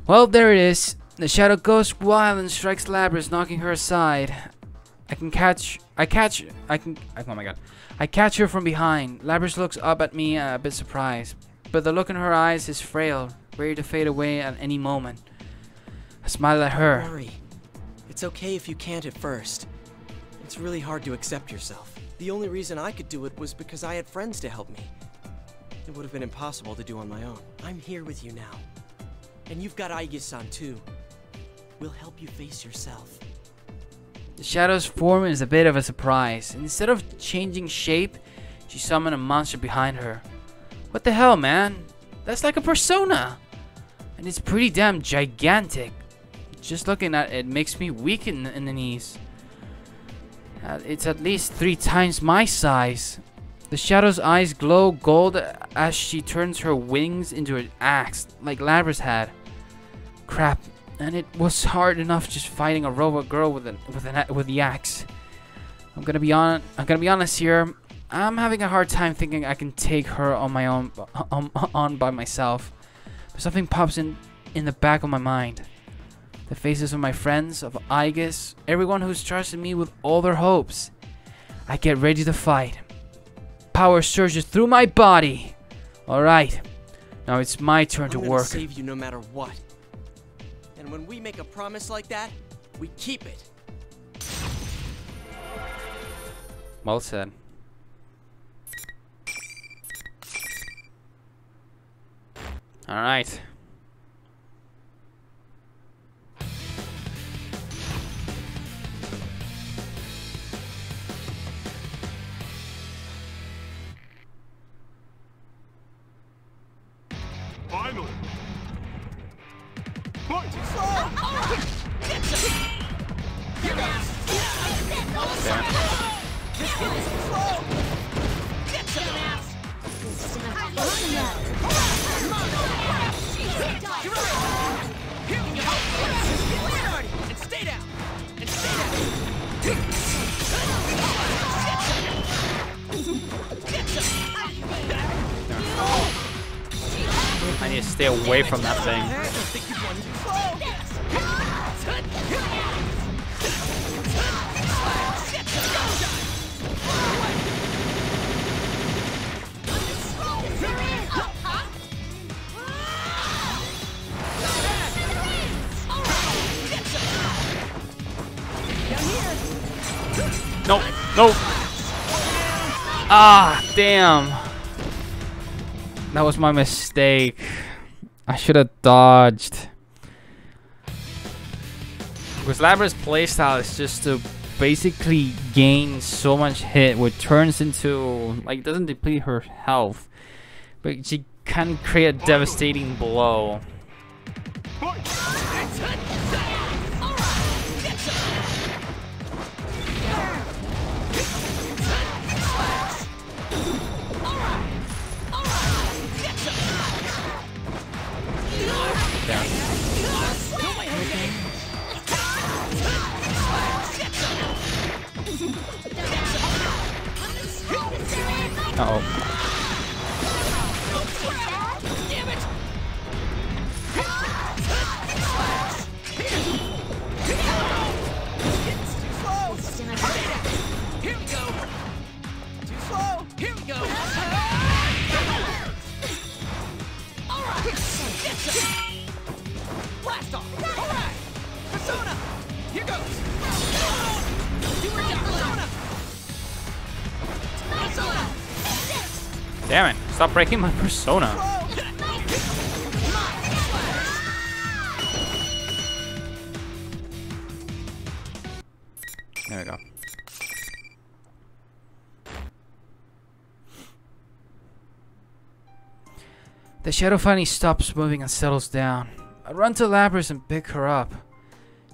Well, there it is. The shadow goes wild and strikes Labras, knocking her aside. I catch her from behind. Labras looks up at me, a bit surprised, but the look in her eyes is frail, ready to fade away at any moment. I smile at her. Don't worry. It's okay if you can't at first. It's really hard to accept yourself. The only reason I could do it was because I had friends to help me. It would have been impossible to do on my own. I'm here with you now. And you've got Aigis-san too. We'll help you face yourself. The shadow's form is a bit of a surprise. Instead of changing shape, she summoned a monster behind her. What the hell, man? That's like a persona! And it's pretty damn gigantic. Just looking at it makes me weak in the knees. It's at least 3 times my size. The shadow's eyes glow gold as she turns her wings into an axe, like Labras had. Crap, and it was hard enough just fighting a robot girl with the axe. I'm gonna be honest here. I'm having a hard time thinking I can take her on my own, on by myself. But something pops in the back of my mind. The faces of my friends, of Aigis, everyone who's trusted me with all their hopes. I get ready to fight. Power surges through my body. Alright, now it's my turn to work. I'm gonna save you no matter what. And when we make a promise like that, we keep it. Well said. Alright. Finally! I need to stay away from that thing. Nope, nope. Ah, damn. That was my mistake. I should have dodged. Because Labras' playstyle is just to basically gain so much hit, which turns into, like, doesn't deplete her health, but she can create a devastating blow. Uh-oh. Here we go. Too slow. Here we go. All right. Blast off. All right. Persona. Here goes. Do it again, Persona. Persona. Damn it, stop breaking my persona. There we go. The shadow finally stops moving and settles down. I run to Lapras and pick her up.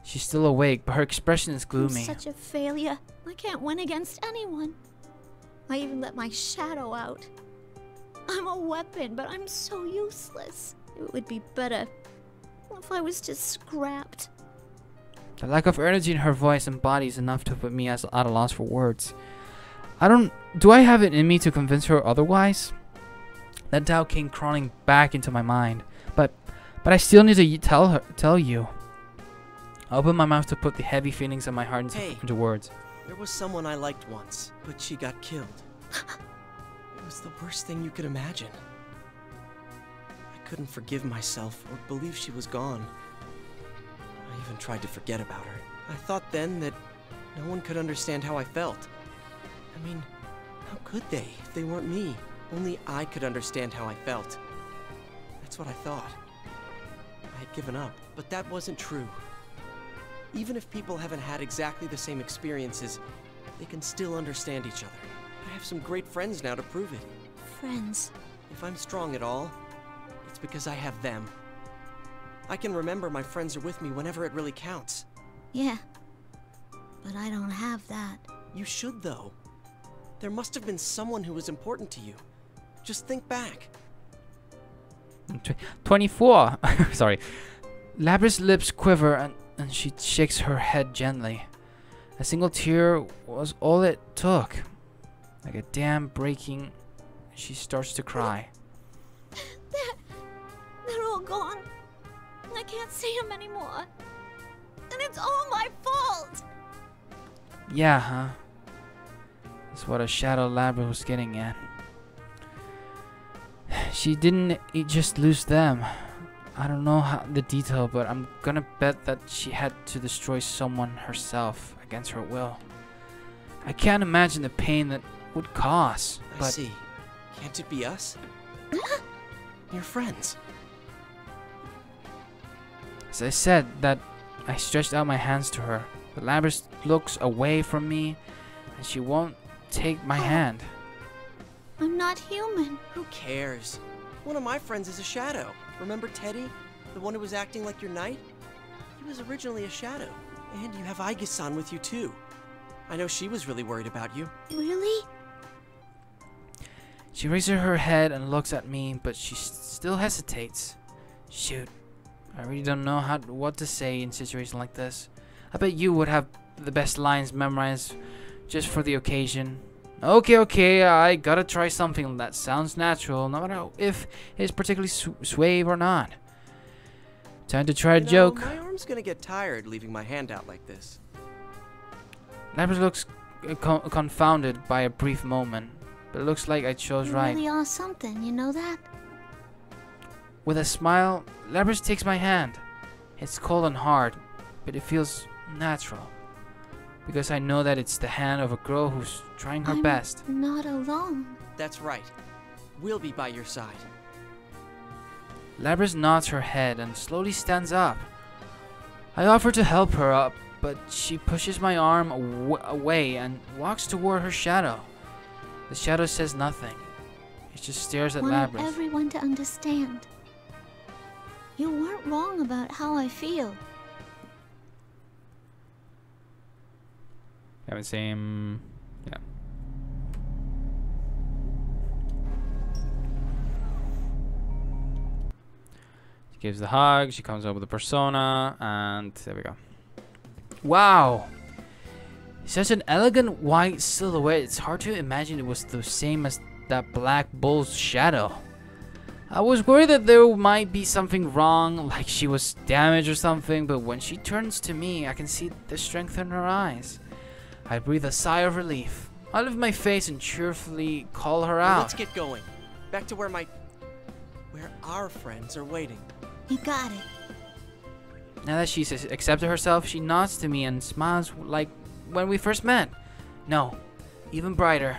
She's still awake, but her expression is gloomy. I'm such a failure. I can't win against anyone. I even let my shadow out. I'm a weapon, but I'm so useless. It would be better if I was just scrapped. The lack of energy in her voice and body is enough to put me at a loss for words. Do I have it in me to convince her otherwise? That doubt came crawling back into my mind. But I still need to tell you. I opened my mouth to put the heavy feelings of my heart into words. There was someone I liked once, but she got killed. It was the worst thing you could imagine. I couldn't forgive myself or believe she was gone. I even tried to forget about her. I thought then that no one could understand how I felt. I mean, how could they if they weren't me? Only I could understand how I felt. That's what I thought. I had given up, but that wasn't true. Even if people haven't had exactly the same experiences, they can still understand each other. I have some great friends now to prove it. Friends. If I'm strong at all, it's because I have them. I can remember my friends are with me whenever it really counts. Yeah, but I don't have that. You should, though. There must have been someone who was important to you. Just think back. 24. Sorry. Labra's lips quiver and she shakes her head gently. A single tear was all it took. Like a dam breaking, she starts to cry. They're all gone. I can't see them anymore. And it's all my fault. Yeah, huh? That's what a shadow Labra was getting at. She didn't just lose them. I don't know the detail, but I'm gonna bet that she had to destroy someone herself against her will. I can't imagine the pain that would cause. I see. Can't it be us? Your friends. As I said that, I stretched out my hands to her. But Labra looks away from me, and she won't take my hand. I'm not human. Who cares? One of my friends is a shadow. Remember Teddy? The one who was acting like your knight? He was originally a shadow. And you have Aige-san with you too. I know she was really worried about you. Really? She raises her head and looks at me, but she still hesitates. Shoot. I really don't know what to say in situations like this. I bet you would have the best lines memorized just for the occasion. Okay, I gotta try something that sounds natural, no matter if it's particularly suave or not. Time to try a joke. My arm's gonna get tired leaving my hand out like this. Labra looks confounded by a brief moment, but it looks like I chose right. You really are something, you know that? With a smile, Labra takes my hand. It's cold and hard, but it feels natural. Because I know that it's the hand of a girl who's trying her best. I'm not alone. That's right. We'll be by your side. Labra nods her head and slowly stands up. I offer to help her up, but she pushes my arm away and walks toward her shadow. The shadow says nothing. It just stares at I want Labra. everyone to understand. You weren't wrong about how I feel. Haven't seen him. Yeah. She gives the hug. She comes up with the persona, and there we go. Wow! Such an elegant white silhouette. It's hard to imagine it was the same as that black bull's shadow. I was worried that there might be something wrong, like she was damaged or something, but when she turns to me, I can see the strength in her eyes. I breathe a sigh of relief. I lift my face and cheerfully call her out. Let's get going. Back to where our friends are waiting. You got it. Now that she's accepted herself, she nods to me and smiles like when we first met. No, even brighter.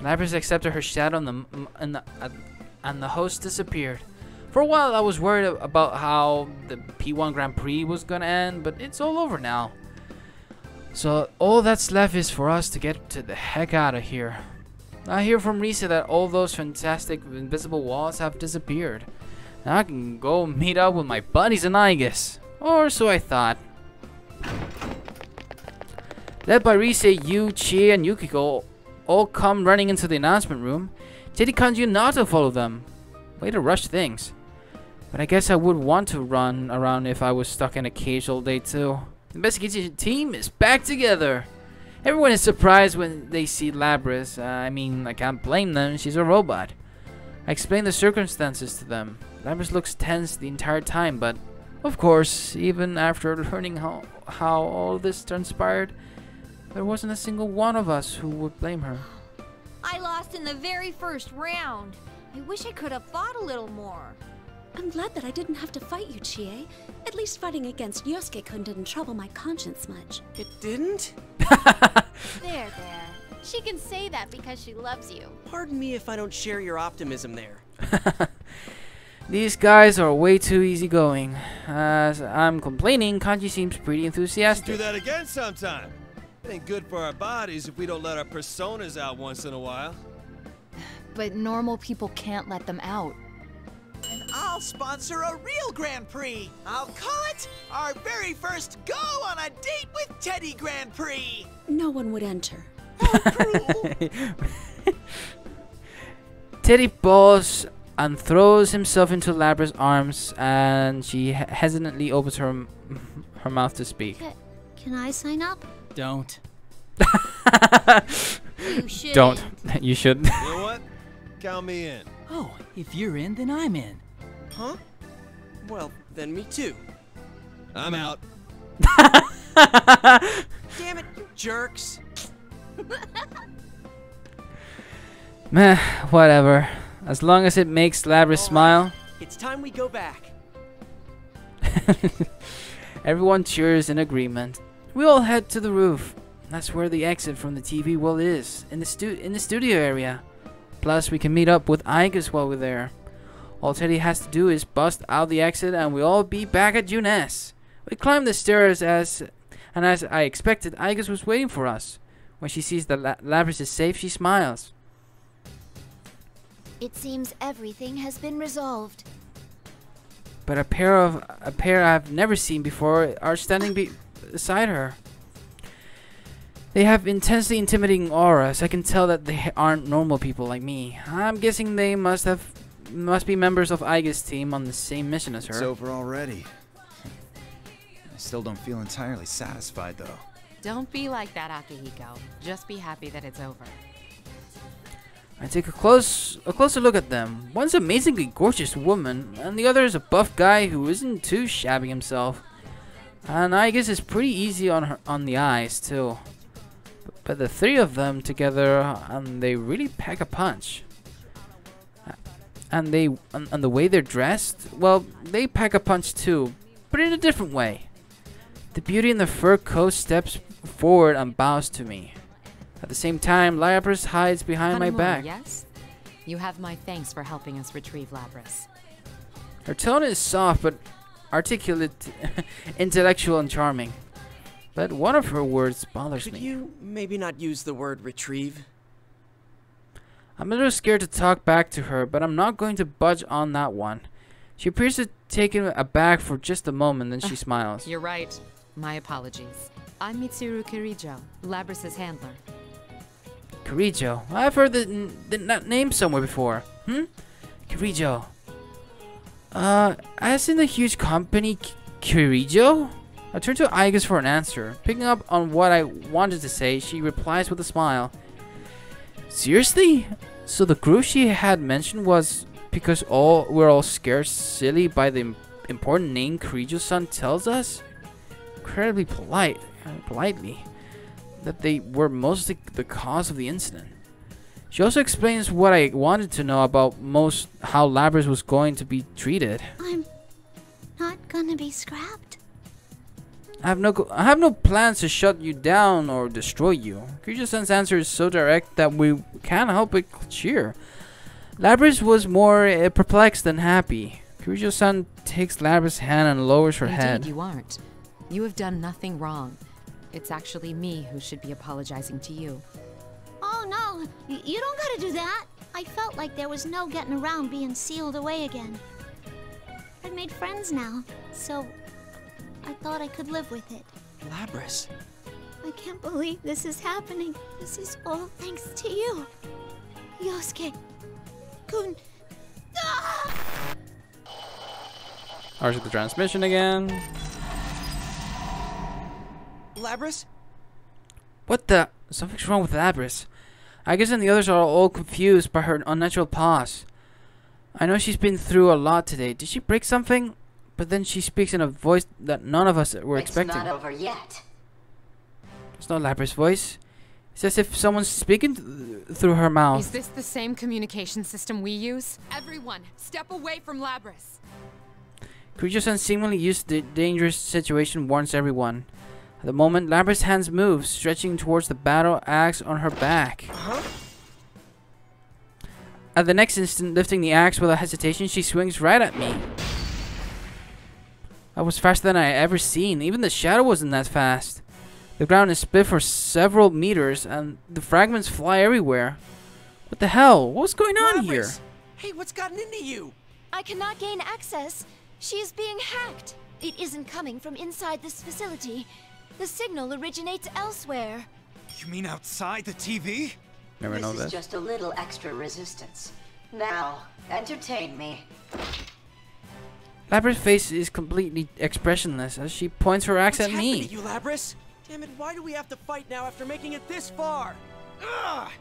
Labra accepted her shadow and the host disappeared. For a while I was worried about how the P1 Grand Prix was gonna end, but it's all over now. So all that's left is for us to get the heck out of here. I hear from Risa that all those fantastic invisible walls have disappeared. Now I can go meet up with my buddies in Aigis. Or so I thought. Led by Rise, Yu, Chie, and Yukiko all come running into the announcement room. Teddy conjures you not to follow them. Way to rush things. But I guess I would want to run around if I was stuck in a cage all day too. The investigation team is back together. Everyone is surprised when they see Labris. I mean, I can't blame them. She's a robot. I explain the circumstances to them. Labris looks tense the entire time, but of course, even after learning how all this transpired, there wasn't a single one of us who would blame her. I lost in the very first round. I wish I could have fought a little more. I'm glad that I didn't have to fight you, Chie. At least fighting against Yosuke didn't trouble my conscience much. It didn't? There. She can say that because she loves you. Pardon me if I don't share your optimism there. These guys are way too easygoing. As I'm complaining, Kanji seems pretty enthusiastic. Do that again sometime. It ain't good for our bodies if we don't let our personas out once in a while. But normal people can't let them out. And I'll sponsor a real Grand Prix. I'll call it our very first Go on a Date with Teddy Grand Prix. No one would enter. Teddy balls and throws himself into Labra's arms, and she hesitantly opens her mouth to speak. Can I sign up? Don't. You should. Don't. You should. You know what? Count me in. Oh, if you're in, then I'm in. Huh? Well, then me too. I'm out. Damn it, you jerks. Meh, whatever. As long as it makes Labris smile. It's time we go back. Everyone cheers in agreement. We all head to the roof. That's where the exit from the TV world is, in the studio area. Plus, we can meet up with Aigis while we're there. All Teddy has to do is bust out the exit, and we'll all be back at Junes. We climb the stairs as I expected, Aigis was waiting for us. When she sees that Labris is safe, she smiles. It seems everything has been resolved. But a pair I've never seen before are standing beside her. They have intensely intimidating auras. I can tell that they aren't normal people like me. I'm guessing they must be members of Aigis' team on the same mission as her. It's over already. I still don't feel entirely satisfied though. Don't be like that, Akihiko. Just be happy that it's over. I take a closer look at them. One's an amazingly gorgeous woman, and the other is a buff guy who isn't too shabby himself. And I guess it's pretty easy on the eyes too. But the three of them together, they really pack a punch. And the way they're dressed, well, they pack a punch too, but in a different way. The beauty in the fur coat steps forward and bows to me. At the same time, Labris hides behind my back. Yes? You have my thanks for helping us retrieve Labris. Her tone is soft but articulate, intellectual and charming. But one of her words bothers me. Could you maybe not use the word retrieve? I'm a little scared to talk back to her, but I'm not going to budge on that one. She appears to take it aback for just a moment, then she smiles. You're right. My apologies. I'm Mitsuru Kirijo, Labris' handler. Kirijo? I've heard that name somewhere before. Kirijo. As in the huge company Kirijo? I turn to Aigis for an answer. Picking up on what I wanted to say, she replies with a smile. Seriously? So the group she had mentioned was because we're all scared silly by the important name Kirijo-san tells us? Incredibly politely, that they were mostly the cause of the incident. She also explains what I wanted to know about how Labris was going to be treated. I'm not gonna be scrapped. I have no plans to shut you down or destroy you. Kirijo-san's answer is so direct that we can't help but cheer. Labris was more perplexed than happy. Kirijo-san takes Labris' hand and lowers her head. Indeed, you aren't. You have done nothing wrong. It's actually me who should be apologizing to you. Oh no, you don't gotta do that. I felt like there was no getting around being sealed away again. I've made friends now, so I thought I could live with it. Labrys. I can't believe this is happening. This is all thanks to you. Yosuke. Kun. Ah! Article transmission again. Labrys? What the? Something's wrong with Labrys. I guess and the others are all confused by her unnatural pause. I know she's been through a lot today. Did she break something? But then she speaks in a voice that none of us were expecting. It's not over yet. It's not Labrys' voice. It's as if someone's speaking through her mouth. Is this the same communication system we use? Everyone, step away from Labrys. Creatures unseemingly used to the dangerous situation warns everyone. At the moment, Labrys' hands move, stretching towards the battle axe on her back. At the next instant, lifting the axe without hesitation, she swings right at me. That was faster than I had ever seen. Even the shadow wasn't that fast. The ground is split for several meters, and the fragments fly everywhere. What the hell? What's going on here? Hey, what's gotten into you? I cannot gain access. She is being hacked. It isn't coming from inside this facility. The signal originates elsewhere. You mean outside the TV? Never know This that. is just a little extra resistance. Now, entertain me. Labrys' face is completely expressionless as she points her axe What's at me. happened to you, Labrys? Damn it, why do we have to fight now after making it this far? Ugh!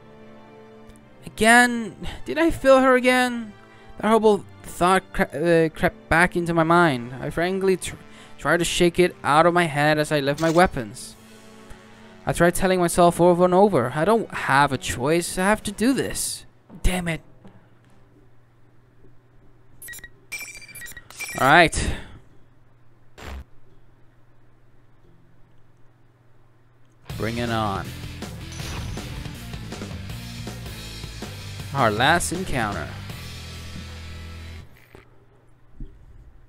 Again? Did I feel her again? That horrible thought crept back into my mind. I frankly tried to shake it out of my head as I left my weapons. I tried telling myself over and over, I don't have a choice, I have to do this. Damn it. Alright. Bring it on. Our last encounter.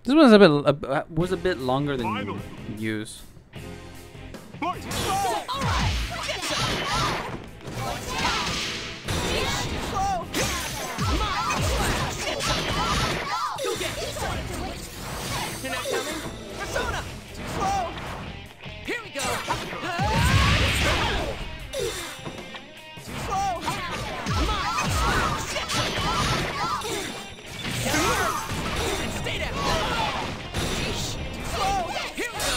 This was a bit longer than use. You're not coming? Persona! Too slow! Here we go! Too slow! Stay down! Too slow! Here we go!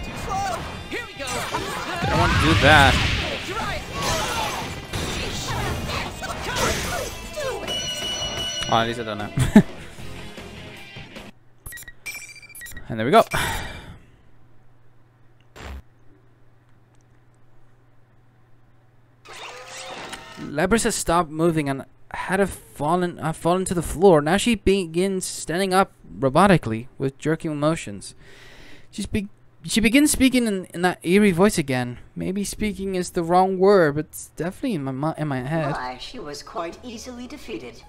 Too slow! Here we go! I don't want to do that. Oh, at least I don't know. And there we go. Labrys has stopped moving and had fallen to the floor. Now she begins standing up robotically with jerking motions. She begins speaking in that eerie voice again. Maybe speaking is the wrong word, but it's definitely in my head. Why, she was quite easily defeated.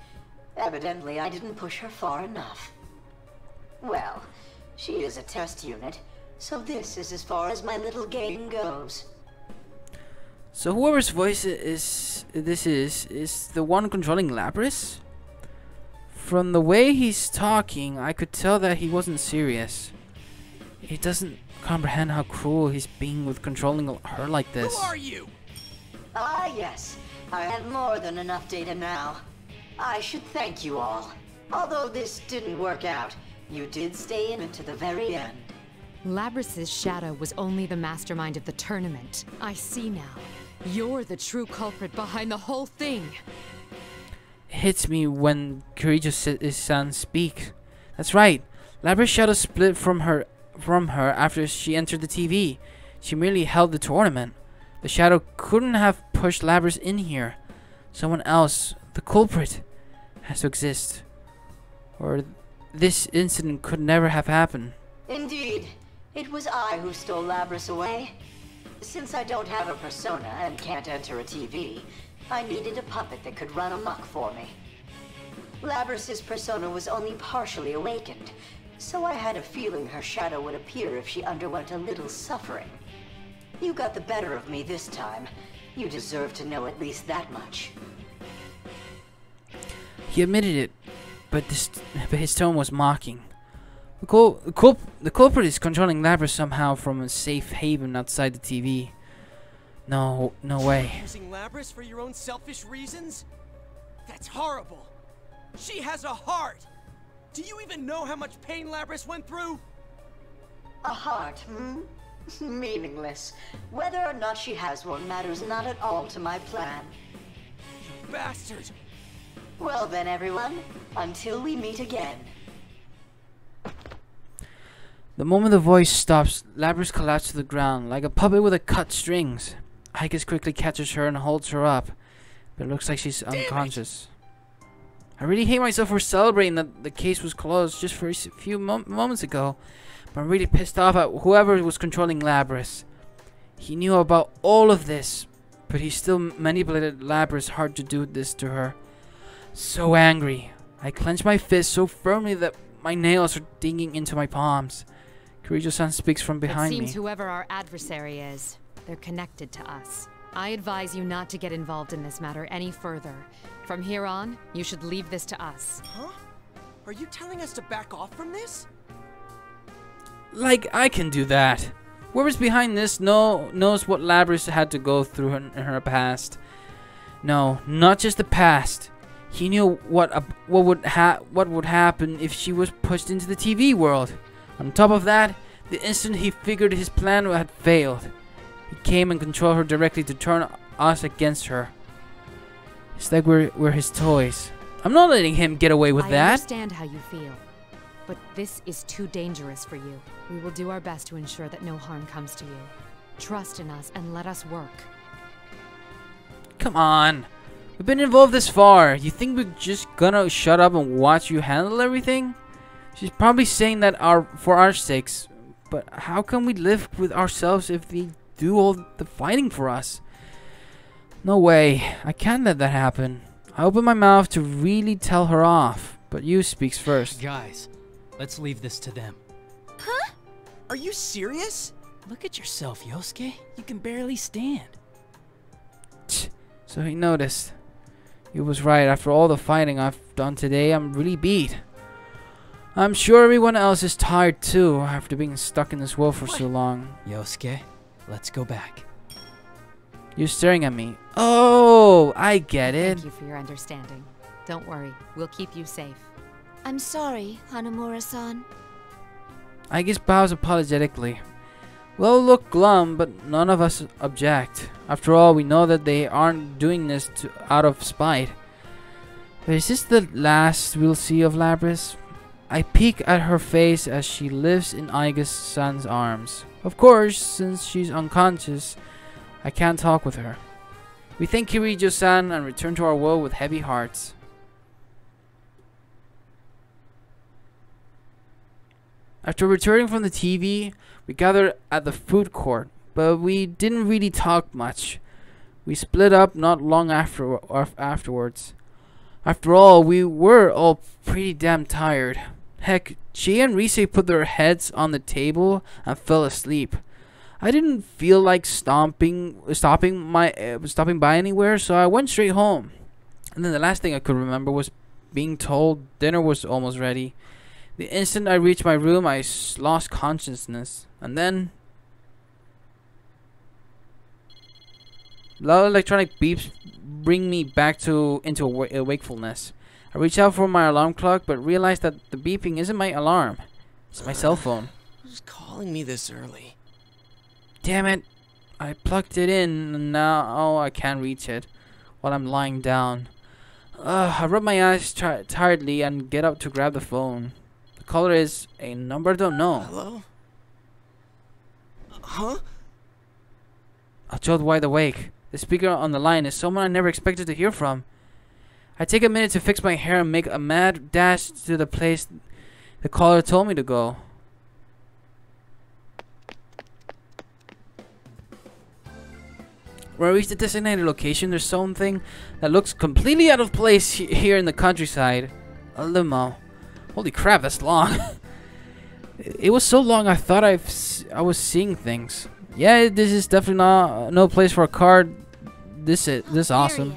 Evidently, I didn't push her far enough. Well, she is a test unit, so this is as far as my little game goes. So whoever's voice this is the one controlling Labrys? From the way he's talking, I could tell that he wasn't serious. He doesn't comprehend how cruel he's being with controlling her like this. Who are you? Ah, yes. I have more than enough data now. I should thank you all. Although this didn't work out, you did stay in it to the very end. Labrys' shadow was only the mastermind of the tournament. I see now. You're the true culprit behind the whole thing. It hits me when Kirijo-san speaks. That's right. Labrys' shadow split from her after she entered the TV. She merely held the tournament. The shadow couldn't have pushed Labrys in here. Someone else, the culprit, has to exist. Or this incident could never have happened. Indeed. It was I who stole Labrys away. Since I don't have a persona and can't enter a TV, I needed a puppet that could run amok for me. Labrys' persona was only partially awakened, so I had a feeling her shadow would appear if she underwent a little suffering. You got the better of me this time. You deserve to know at least that much. He admitted it, but his tone was mocking. The culprit is controlling Lapras somehow from a safe haven outside the TV. No way. Using Lapras for your own selfish reasons? That's horrible. She has a heart. Do you even know how much pain Lapras went through? A heart, Meaningless. Whether or not she has one matters not at all to my plan. You bastard! Well then, everyone, until we meet again. The moment the voice stops, Lapras collapses to the ground like a puppet with a cut strings. Icus quickly catches her and holds her up, but it looks like she's unconscious. I really hate myself for celebrating that the case was closed just for a few moments ago, but I'm really pissed off at whoever was controlling Lapras. He knew about all of this, but he still manipulated Lapras hard to do this to her. So angry. I clench my fist so firmly that my nails are digging into my palms. Kirijo-san speaks from behind me. It seems whoever our adversary is, they're connected to us. I advise you not to get involved in this matter any further. From here on, you should leave this to us. Huh? Are you telling us to back off from this? Like I can do that. Whoever's behind this knows what Lapras had to go through in her past. No, not just the past. He knew what would happen if she was pushed into the TV world. On top of that, the instant he figured his plan had failed, he came and controlled her directly to turn us against her. It's like we're his toys. I'm not letting him get away with that. I understand how you feel, but this is too dangerous for you. We will do our best to ensure that no harm comes to you. Trust in us and let us work. Come on. We've been involved this far. You think we're just gonna shut up and watch you handle everything? She's probably saying that for our sakes, but how can we live with ourselves if they do all the fighting for us? No way. I can't let that happen. I open my mouth to really tell her off, but Yu speaks first. Guys, let's leave this to them. Huh? Are you serious? Look at yourself, Yosuke. You can barely stand. So he noticed. He was right. After all the fighting I've done today, I'm really beat. I'm sure everyone else is tired too, after being stuck in this world for so long. Yosuke, let's go back. You're staring at me. Oh, I get it. Thank you for your understanding. Don't worry, we'll keep you safe. I'm sorry, Hanamura-san. Icus bows apologetically. We'll look glum, but none of us object. After all, we know that they aren't doing this out of spite. But is this the last we'll see of Lapras? I peek at her face as she lives in Icus-san's arms. Of course, since she's unconscious, I can't talk with her. We thank Kirijo-san and return to our world with heavy hearts. After returning from the TV, we gathered at the food court, but we didn't really talk much. We split up not long afterwards. After all, we were all pretty damn tired. Heck, Chie and Rise put their heads on the table and fell asleep. I didn't feel like stopping by anywhere, so I went straight home. And then the last thing I could remember was being told dinner was almost ready. The instant I reached my room, I lost consciousness, and then loud electronic beeps bring me back into wakefulness. I reach out for my alarm clock, but realize that the beeping isn't my alarm. It's my cell phone. Who's calling me this early? Damn it. I plugged it in, and now I can't reach it while I'm lying down. I rub my eyes tiredly and get up to grab the phone. The caller is a number I don't know. Hello? Huh? I jolt wide awake. The speaker on the line is someone I never expected to hear from. I take a minute to fix my hair and make a mad dash to the place the caller told me to go. When I reach the designated location, there's something that looks completely out of place here in the countryside. A limo. Holy crap, that's long. It was so long I thought I was seeing things. Yeah, this is definitely no place for a car this awesome.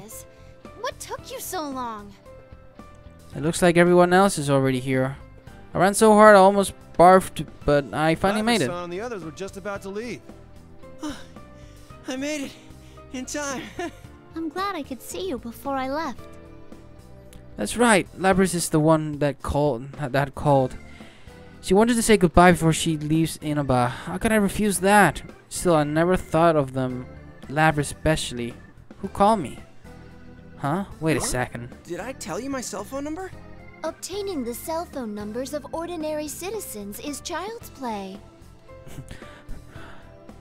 What took you so long? It looks like everyone else is already here. I ran so hard I almost barfed, but I finally made it. And the others were just about to leave. I made it in time. I'm glad I could see you before I left. That's right. Lapras is the one that called. She wanted to say goodbye before she leaves Inaba. How could I refuse that? Still, I never thought of them. Lapras especially. Who called me? Huh? Wait a second. Did I tell you my cell phone number? Obtaining the cell phone numbers of ordinary citizens is child's play.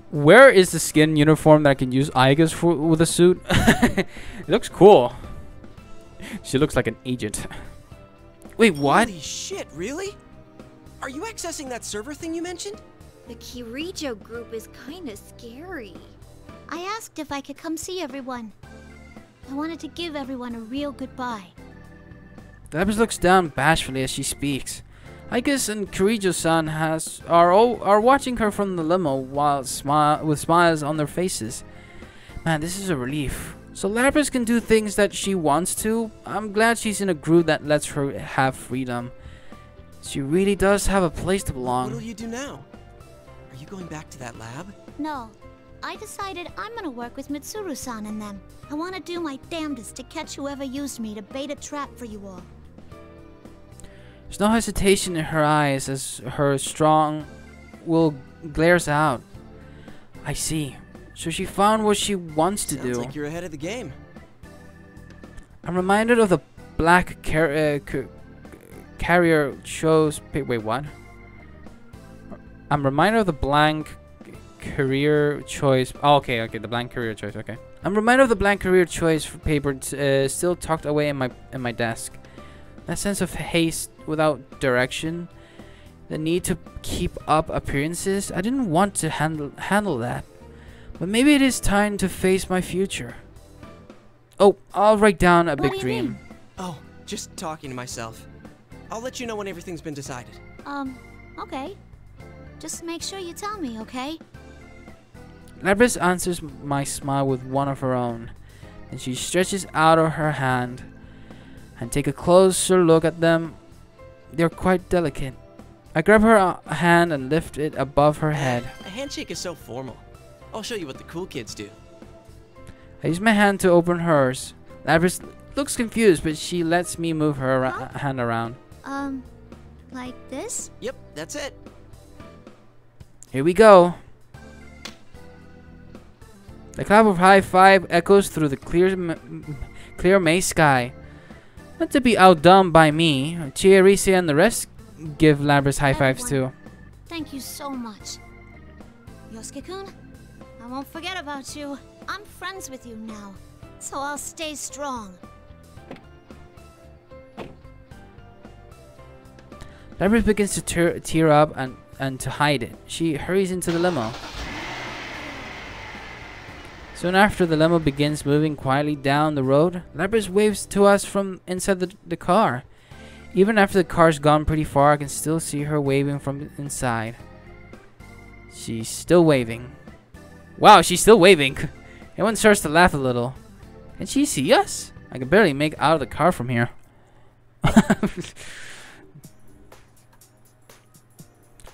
Where is the skin uniform that I can use Aiga's with a suit? It looks cool. She looks like an agent. Wait, what? Holy shit, really? Are you accessing that server thing you mentioned? The Kirijo group is kinda scary. I asked if I could come see everyone. I wanted to give everyone a real goodbye. Lapras looks down bashfully as she speaks. Aiga's and Kirijo-san are watching her from the limo while with smiles on their faces. Man, this is a relief. So Lapras can do things that she wants to. I'm glad she's in a group that lets her have freedom. She really does have a place to belong. What'll you do now? Are you going back to that lab? No. I decided I'm gonna work with Mitsuru-san and them. I want to do my damnedest to catch whoever used me to bait a trap for you all. There's no hesitation in her eyes as her strong will glares out. I see. So she found what she wants to do. Sounds like you're ahead of the game. I'm reminded of the black carrier choice. Wait, what? I'm reminded of the blank career choice. Oh, okay, the blank career choice. Okay. I'm reminded of the blank career choice paper still tucked away in my desk. That sense of haste without direction, the need to keep up appearances. I didn't want to handle that. But maybe it is time to face my future. Oh, I'll write down a big dream. Oh, just talking to myself. I'll let you know when everything's been decided. Okay. Just make sure you tell me, okay? Lapras answers my smile with one of her own. Then she stretches out her hand and take a closer look at them. They're quite delicate. I grab her hand and lift it above her head. A handshake is so formal. I'll show you what the cool kids do. I use my hand to open hers. Lapras looks confused, but she lets me move her hand around. Like this? Yep, that's it. Here we go. The clap of high five echoes through the clear May sky. Not to be outdone by me, Chiarisia and the rest give Lapras high fives too. Thank you so much. Yosuke-kun, I won't forget about you. I'm friends with you now, so I'll stay strong. Lapras begins to tear up and to hide it. She hurries into the limo. Soon after, the limo begins moving quietly down the road. Lapras waves to us from inside the car. Even after the car's gone pretty far, I can still see her waving from inside. She's still waving. Wow, she's still waving. Everyone starts to laugh a little. Can she see us? I can barely make out of the car from here.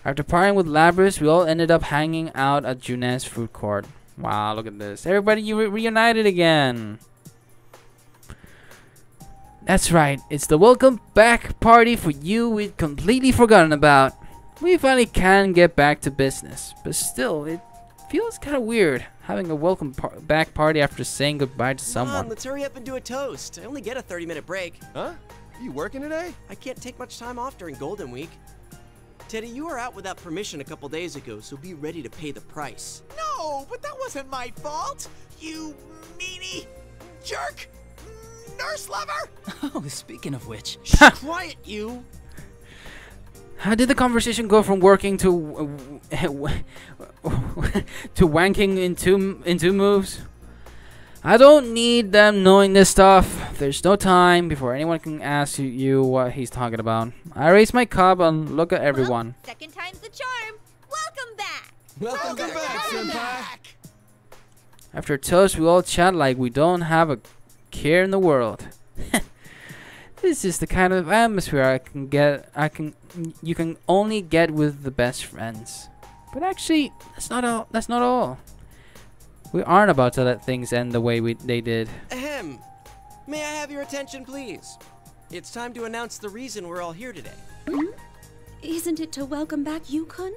After partying with Lapras, we all ended up hanging out at Junet's food court. Wow, look at this. Everybody, you reunited again. That's right. It's the welcome back party for you we'd completely forgotten about. We finally can get back to business. But still, it feels kind of weird having a welcome back party after saying goodbye to someone. Come on, let's hurry up and do a toast. I only get a 30-minute break. Huh? Are you working today? I can't take much time off during Golden Week. Teddy, you were out without permission a couple days ago, so be ready to pay the price. No, but that wasn't my fault. You meanie jerk nurse lover. Oh, speaking of which. Quiet, you. How did the conversation go from working to to wanking in two moves? I don't need them knowing this stuff. There's no time before anyone can ask you what he's talking about. I raise my cup and look at everyone. Well, second time's the charm. Welcome back. Welcome back, senpai. After a toast, we all chat like we don't have a care in the world. This is the kind of atmosphere you can only get with the best friends. But actually, that's not all. We aren't about to let things end the way they did. Ahem. May I have your attention, please? It's time to announce the reason we're all here today. Isn't it to welcome back Yukon?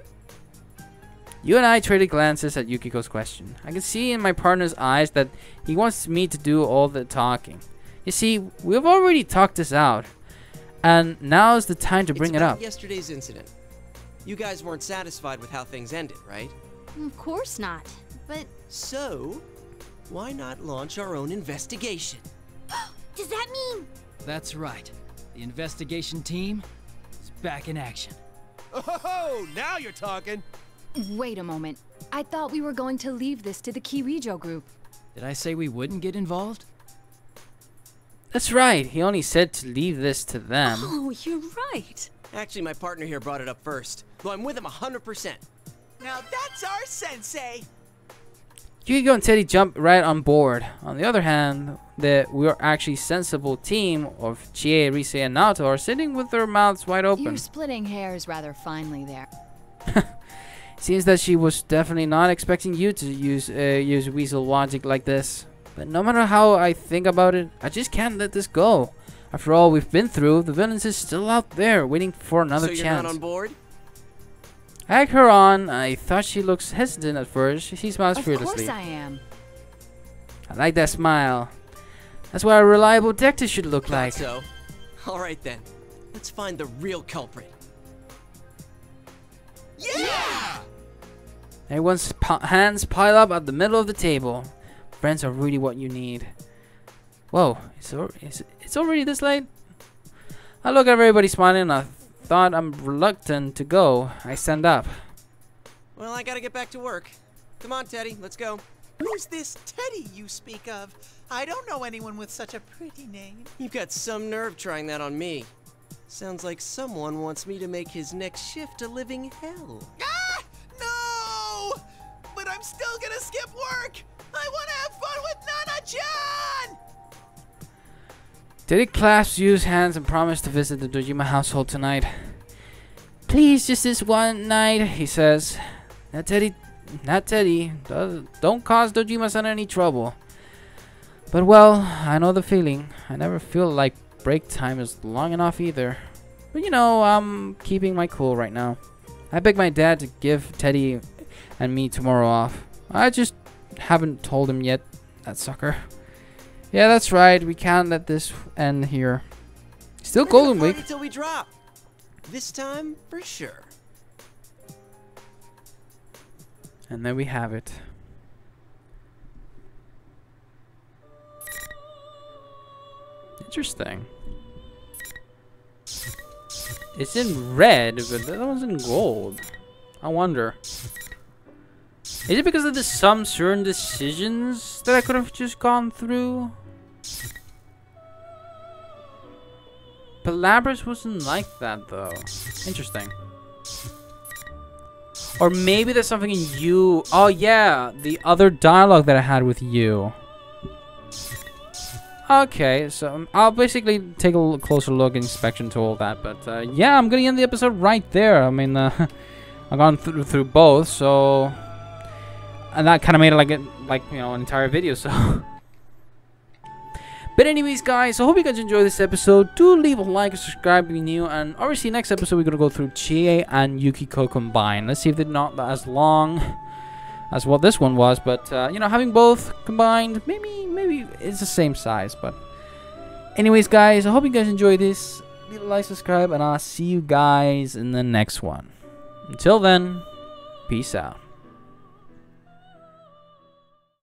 You and I traded glances at Yukiko's question. I can see in my partner's eyes that he wants me to do all the talking. You see, we've already talked this out, and now's the time to bring it up. Yesterday's incident. You guys weren't satisfied with how things ended, right? Of course not, but... So, why not launch our own investigation? Does that mean... That's right. The investigation team is back in action. Oh, now you're talking. Wait a moment. I thought we were going to leave this to the Kirijo group. Did I say we wouldn't get involved? That's right. He only said to leave this to them. Oh, you're right. Actually, my partner here brought it up first, though I'm with him 100%. Now that's our sensei. Yukiko and Teddy jump right on board. On the other hand, the we're actually sensible team of Chie, Rise, and Naoto are sitting with their mouths wide open. You're splitting hairs rather finely there. Seems that she was definitely not expecting you to use weasel logic like this. But no matter how I think about it, I just can't let this go. After all we've been through, the villains is still out there waiting for another chance. So you're not on board? I egged her on. I thought she looks hesitant at first. She smiles fearlessly. Of course I am. I like that smile. That's what a reliable detective should look like. So, all right then. Let's find the real culprit. Yeah! Everyone's hands pile up at the middle of the table. Friends are really what you need. Whoa, it's already this late? I look at everybody smiling and I thought I'm reluctant to go. I stand up. Well, I gotta get back to work. Come on, Teddy, let's go. Who's this Teddy you speak of? I don't know anyone with such a pretty name. You've got some nerve trying that on me. Sounds like someone wants me to make his next shift a living hell. Ah! No! But I'm still gonna skip work! I wanna have fun with Nana-chan! Teddy clasps Yu's hands and promised to visit the Dojima household tonight. Please, just this one night, he says. Not Teddy. Don't cause Dojima-san any trouble. But well, I know the feeling. I never feel like break time is long enough either. But you know, I'm keeping my cool right now. I begged my dad to give Teddy and me tomorrow off. I just haven't told him yet, that sucker. Yeah, that's right. We can't let this end here. Still Golden Week. Until we drop. This time, for sure. And there we have it. Interesting. It's in red, but that one's in gold. I wonder. Is it because of some certain decisions that I could have just gone through? But Labras wasn't like that though. Interesting. Or maybe there's something in you. Oh yeah, the other dialogue that I had with you. Okay, so I'll basically take a closer look, inspection to all that. But yeah, I'm gonna end the episode right there. I mean, I've gone through both, so. And that kind of made it like you know, an entire video, so. But anyways, guys, I hope you guys enjoyed this episode. Do leave a like and subscribe if you're new. And obviously, next episode, we're going to go through Chie and Yukiko combined. Let's see if they're not as long as what this one was. But, you know, having both combined, maybe it's the same size. But anyways, guys, I hope you guys enjoyed this. Leave a like, subscribe, and I'll see you guys in the next one. Until then, peace out.